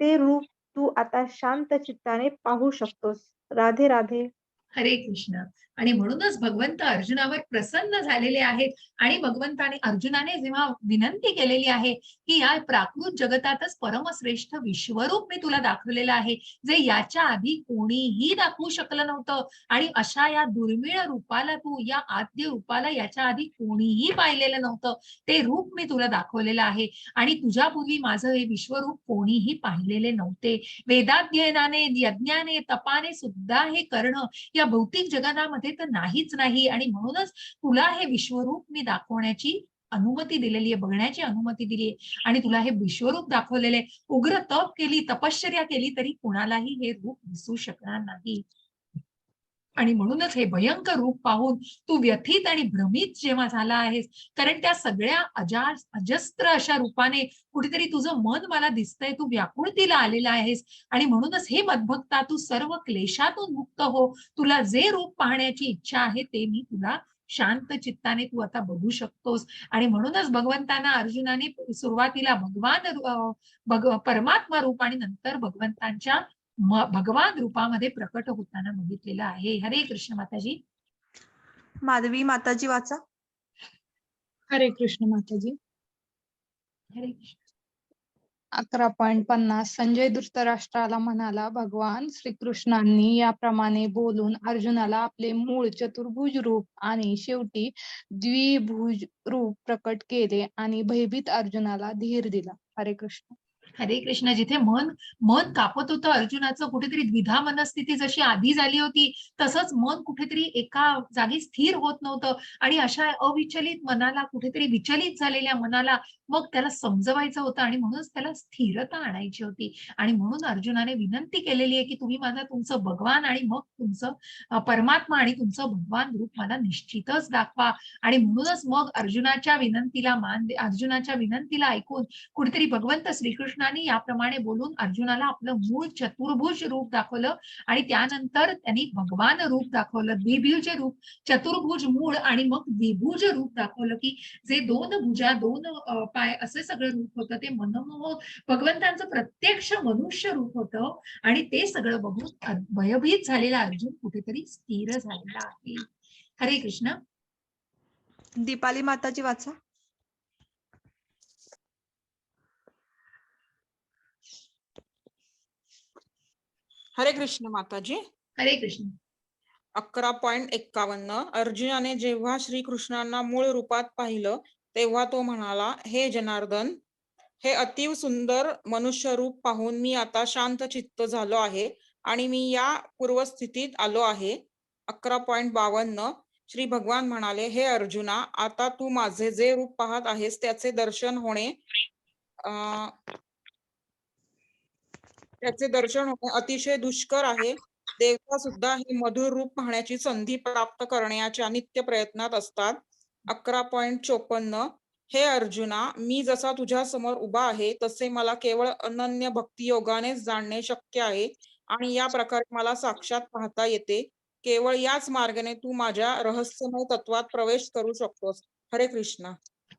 ते रूप तू आता शांत चित्ताने पाहू शकतोस. राधे राधे. हरे कृष्ण. आणि म्हणूनच भगवंत अर्जुनावर प्रसन्न झालेले आहेत. आणि भगवंताने, अर्जुनाने जेव्हा विनंती केलेली आहे की या प्राकृत जगतातच परमश्रेष्ठ विश्वरूप मी तुला दाखवलेलं आहे, जे याच्या आधी कोणीही दाखवू शकलं नव्हतं, आणि अशा या दुर्मिळ रूपाला, तू या आद्य रूपाला याच्या आधी कोणीही पाहिलेलं नव्हतं, ते रूप मी तुला दाखवलेलं आहे. आणि तुझ्यापूर्वी माझं हे विश्वरूप कोणीही पाहिलेले नव्हते. वेदाध्ययनाने, यज्ञाने, तपाने सुद्धा हे करणं या भौतिक जगतामध्ये तर नाहीच नाही. आणि म्हणूनच तुला हे विश्वरूप मी दाखवण्याची अनुमती दिलेली आहे, बघण्याची अनुमती दिली आहे. आणि तुला हे विश्वरूप दाखवलेले, उग्र तप केली, तपश्चर्या केली तरी कोणालाही हे रूप दिसू शकणार नाही. आणि म्हणूनच हे भयंकर रूप पाहून तू व्यथित आणि भ्रमित जेव्हा झाला आहेस, कारण त्या सगळ्या अजस्त्र अशा रूपाने कुठेतरी तुझं मन मला दिसतंय, तू व्याकुळतीला आलेला आहेस. आणि म्हणूनच हे मदभक्ता, तू सर्व क्लेशातून मुक्त हो. तुला जे रूप पाहण्याची इच्छा आहे ते मी तुला शांत चित्ताने तू आता बघू शकतोस. आणि म्हणूनच भगवंतांना अर्जुनाने सुरुवातीला परमात्मा रूप आणि नंतर भगवंतांच्या भगवान रूपामध्ये प्रकट होताना बघितलेलं आहे. हरे कृष्ण माताजी. माधवी माताजी वाचा. हरे कृष्ण माताजी. हरे कृष्ण. 11.50 संजय धृतराष्ट्राला म्हणाला, भगवान श्रीकृष्णांनी याप्रमाणे बोलून अर्जुनाला आपले मूळ चतुर्भुज रूप आणि शेवटी द्विभुज रूप प्रकट केले आणि भयभीत अर्जुनाला धीर दिला. हरे कृष्ण. हरे कृष्ण. जिथे मन कापत होतं अर्जुनाचं, कुठेतरी द्विधा मनस्थिती जशी आधी झाली होती तसंच मन कुठेतरी एका जागी स्थिर होत नव्हतं. आणि अशा अविचलित मनाला, कुठेतरी विचलित झालेल्या मनाला मग त्याला समजवायचं होतं आणि म्हणूनच त्याला स्थिरता आणायची होती. आणि म्हणून अर्जुनाने विनंती केलेली आहे की तुम्ही तुमचं भगवान आणि मग तुमचं परमात्मा आणि तुमचं भगवान रूप मला निश्चितच दाखवा. आणि म्हणूनच मग अर्जुनाच्या विनंतीला ऐकून कुठेतरी भगवंत श्रीकृष्णाने याप्रमाणे बोलून अर्जुनाला आपलं मूळ चतुर्भुज रूप दाखवलं. आणि त्यानंतर त्यांनी भगवान रूप दाखवलं, द्विभुज रूप, चतुर्भुज मूळ आणि मग द्विभुज रूप दाखवलं, की जे 2 भुजा 2 पाय असे सगळं रूप होतं ते मनमोहक भगवंतांचं प्रत्यक्ष मनुष्य रूप होतं. आणि ते सगळं बघून भयभीत झालेला अर्जुन कुठेतरी स्थिर झालेला आहे. हरे कृष्ण. दीपाली माताजी वाचा. हरे कृष्ण माताजी. हरे कृष्ण. 11.51 अर्जुनाने जेव्हा श्रीकृष्णांना मूळ रूपात पाहिलं तेव्हा तो म्हणाला, हे जनार्दन, हे अतिव सुंदर मनुष्य रूप पाहून मी आता शांत चित्त झालो आहे आणि मी या पूर्वस्थितीत आलो आहे. 11.52 श्री भगवान म्हणाले, हे अर्जुना, आता तू माझे जे रूप पाहत आहेस त्याचे दर्शन होणे अतिशय दुष्कर आहे. देवता सुद्धा हे मधुर रूप पाहण्याची संधी प्राप्त करण्याच्या नित्य प्रयत्नात असतात. 11.54 हे अर्जुना, मी जसा तुझ्या समोर उभा आहे तसे मला केवळ अनन्य भक्ती योगानेच जाणणे शक्य आहे आणि या प्रकारे मला साक्षात पाहता येते. केवळ याच मार्गाने तू माझ्या रहस्यमय तत्वात प्रवेश करू शकतोस. हरे कृष्ण.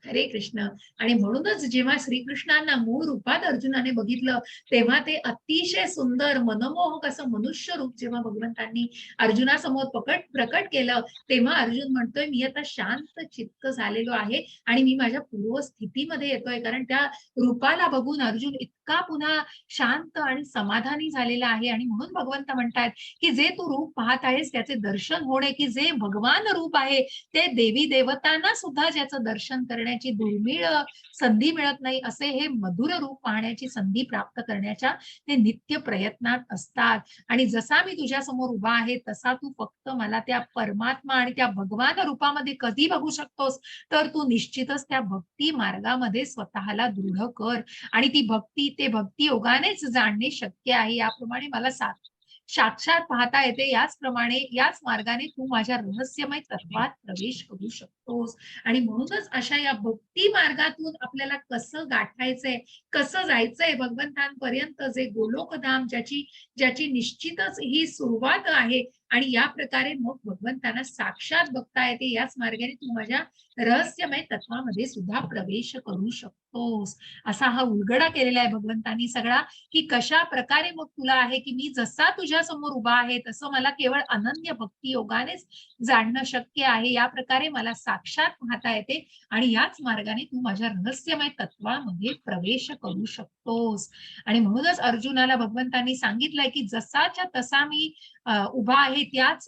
हरे कृष्ण. आणि म्हणूनच जेव्हा श्रीकृष्णांना मूळ रूपात अर्जुनाने बघितलं तेव्हा ते अतिशय सुंदर मनमोहक असं मनुष्य रूप जेव्हा भगवंतांनी अर्जुनासमोर प्रकट केलं तेव्हा अर्जुन म्हणतोय, मी आता शांत चित्त झालेलो आहे आणि मी माझ्या पूर्वस्थितीमध्ये येतोय. कारण त्या रूपाला बघून अर्जुन इतका पुन्हा शांत आणि समाधानी झालेला आहे. आणि म्हणून भगवंत म्हणतात की जे तू रूप पाहत आहेस त्याचे दर्शन होणे, की जे भगवान रूप आहे ते देवी देवतांना सुद्धा ज्याचं दर्शन करण्याची दुर्मिळ संधी मिळत नाही, असे हे मधुर रूप पाहण्याची संधी प्राप्त करण्याच्या ते नित्य प्रयत्नात असतात. आणि जसा मी तुझ्या समोर उभा आहे तसा तू फक्त मला त्या परमात्मा आणि त्या भगवान रूपामध्ये कधी बघू शकतोस, तर तू निश्चितच त्या भक्ती मार्गामध्ये स्वतःला दृढ कर. आणि ती भक्ती योगानेच जाणणे शक्य आहे. याप्रमाणे मला साक्षात पाहता येते. याच मार्गाने तू माझ्या रहस्यमय तत्वात प्रवेश करू शकतोस. आणि म्हणूनच अशा या भक्ती मार्गातून आपल्याला कसं गाठायचंय, कसं जायचंय भगवंतांपर्यंत, जे गोलोकधाम ज्याची निश्चितच ही सुरुवात आहे. आणि या प्रकारे मग भगवंतांना साक्षात बघता येते. याच मार्गाने तू माझ्या रहस्यमय तत्वामध्ये सुद्धा प्रवेश करू शकतोस. असा हा उलगडा केलेला आहे भगवंतांनी सगळा, की कशा प्रकारे मग तुला आहे की मी जसा तुझ्या समोर उभा आहे तसं मला केवळ अनन्य भक्ती योगानेच जाणणं शक्य आहे. या प्रकारे मला साक्षात पाहता येते आणि याच मार्गाने तू माझ्या रहस्यमय तत्वामध्ये प्रवेश करू शकतोस. आणि म्हणूनच अर्जुनाला भगवंतांनी सांगितलंय की जसाच्या तसा मी उभा आहे त्याच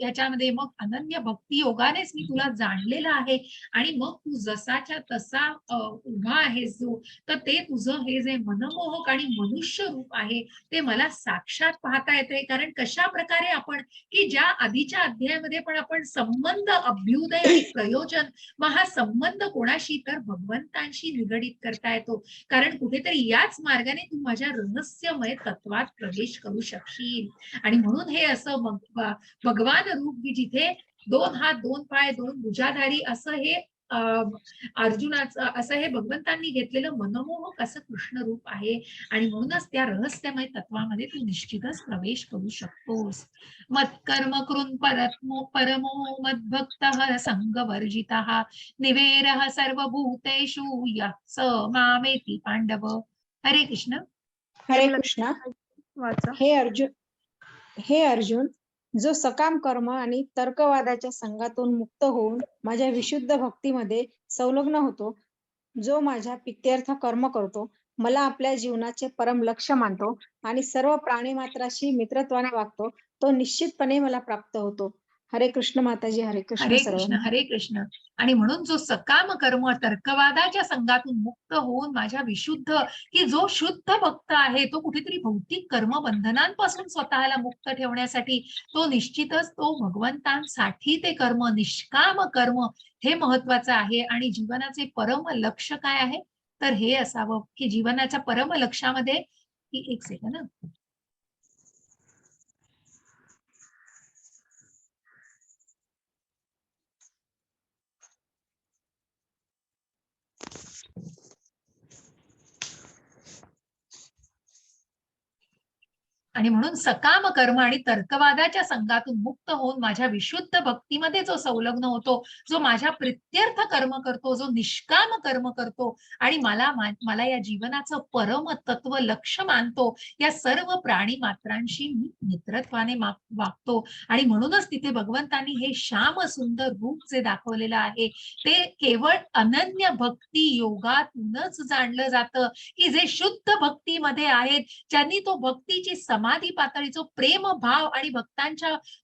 याच्यामध्ये मग अनन्य भक्ती योगानेच मी तुला जाणलेलं आहे. आणि मग तू जसाच्या तसा उभा आहेस जो, तर ते तुझं हे जे मनमोहक आणि मनुष्य रूप आहे ते मला साक्षात पाहता येते. कारण कशा प्रकारे आपण की ज्या आधीच्या अध्यायामध्ये पण आपण संबंध, अभ्युदय आणि प्रयोजन, मग हा संबंध कोणाशी, तर भगवंतांशी निगडित करता येतो. कारण कुठेतरी याच मार्गाने तू माझ्या रहस्यमय तत्वात प्रवेश करू शकशील. आणि म्हणून हे असं भगवान रूप की जिथे 2 हात 2 पाय 2 भुजाधारी असं हे अर्जुनाचं असं हे भगवंतांनी घेतलेलं मनमोहक असं कृष्ण रूप आहे. आणि म्हणूनच त्या रहस्यमय तत्वामध्ये तू निश्चितच प्रवेश करू शकतोस. मत्कर्म कृन परमो मद्भक्तः संगवर्जितः निवेरः सर्वभूतेषु यः स मामेति पांडव. हरे कृष्ण. हरे कृष्ण. हे अर्जुन, जो सकाम कर्म आणि तर्कवादाच्या संघातून मुक्त होऊन माझ्या विशुद्ध भक्तीमध्ये संलग्न होतो, जो माझ्या प्रित्यर्थ कर्म करतो, मला आपल्या जीवनाचे परम लक्ष्य मानतो आणि सर्व प्राणीमात्राशी मित्रत्वाने वागतो, तो निश्चितपणे मला प्राप्त होतो. हरे कृष्ण माताजी. हरे कृष्ण हरे कृष्ण. सर्वांना. हरे कृष्ण. आणि म्हणून जो सकाम कर्म तर्कवादाच्या संघातून मुक्त होऊन माझ्या विशुद्ध की जो शुद्ध भक्त आहे, तो कुठेतरी भौतिक कर्म बंधनांपासून स्वतःला मुक्त ठेवण्यासाठी तो निश्चितच तो भगवंतांसाठी ते कर्म निष्काम कर्म हे महत्वाचं आहे. आणि जीवनाचे परम लक्ष्य काय आहे तर हे असावं की जीवनाच्या परम लक्ष्यामध्ये एक सेकंड ना. आणि म्हणून सकाम कर्म आणि तर्कवादाच्या संघातून मुक्त होऊन माझ्या विशुद्ध भक्तीमध्ये जो संलग्न होतो, जो माझ्या प्रित्यर्थ कर्म करतो, जो निष्काम कर्म करतो आणि मला या जीवनाचं परम तत्व लक्ष्य मानतो, या सर्व प्राणी मात्रांशी मी मित्रत्वाने वागतो. आणि म्हणूनच तिथे भगवंतांनी हे श्याम सुंदर रूप जे दाखवलेलं आहे ते केवळ अनन्य भक्ती योगातूनच जाणलं जातं की जे शुद्ध भक्तीमध्ये आहेत, ज्यांनी तो भक्तीची समाधी पातळीचा प्रेम भाव आणि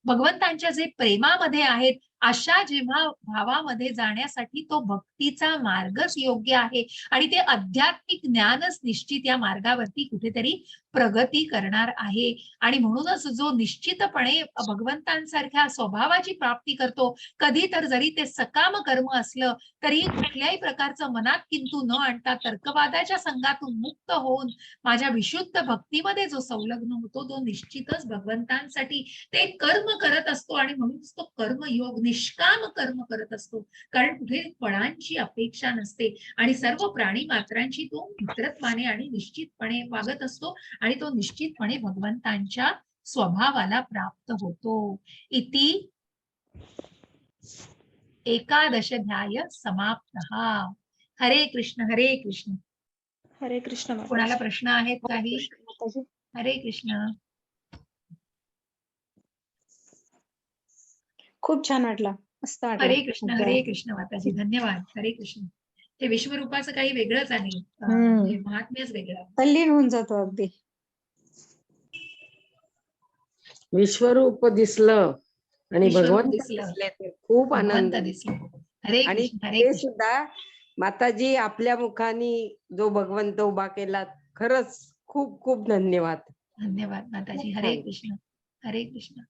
भगवंतांच्या जे प्रेमामध्ये आहेत अशा जेव्हा भावामध्ये जाण्यासाठी तो भक्तीचा मार्गच योग्य आहे. आणि ते आध्यात्मिक ज्ञानच निश्चित या मार्गावरती कुठेतरी प्रगती करणार आहे. आणि म्हणूनच जो निश्चितपणे भगवंतांसारख्या स्वभावाची प्राप्ती करतो, कधी तर जरी ते सकाम कर्म असलं तरी कुठल्याही प्रकारचं मनात किंतु न आणता तर्कवादाच्या संघातून मुक्त होऊन माझ्या विशुद्ध भक्तीमध्ये जो संलग्न होतो, तो निश्चितच भगवंतांसाठी ते कर्म करत असतो. आणि म्हणूनच तो कर्मयोग निष्काम कर्म करत असतो, कारण कुठे फळांची अपेक्षा नसते आणि सर्व प्राणी मात्रांची तो मित्रत्वाने आणि निश्चितपणे वागत असतो आणि तो निश्चितपणे भगवंतांच्या स्वभावाला प्राप्त होतो. इति 11 समाप्तः. हरे कृष्ण. हरे कृष्ण. हरे कृष्ण माताजी. कोणाला प्रश्न आहेत काही? हरे कृष्ण. खूप छान वाटलं. मस्त वाटलं. हरे कृष्ण. हरे कृष्ण माताजी. धन्यवाद. हरे कृष्ण. ते विश्वरूपाचं काही वेगळंच आहे, म्हणजे महात्म्यच वेगळं. तल्लीन होऊन जातो अगदी. विश्वरूप दिसलं आणि विश्वरूप भगवंत दिसलं. दिसले तर खूप आनंद. भगवंत दिसले. हरे आणि कृष्ण. हरे ते कृष्ण. सुद्धा माताजी आपल्या मुखाने जो भगवंत उभा केला, खरंच खूप खूप धन्यवाद. धन्यवाद माताजी. हरे कृष्ण. हरे कृष्ण.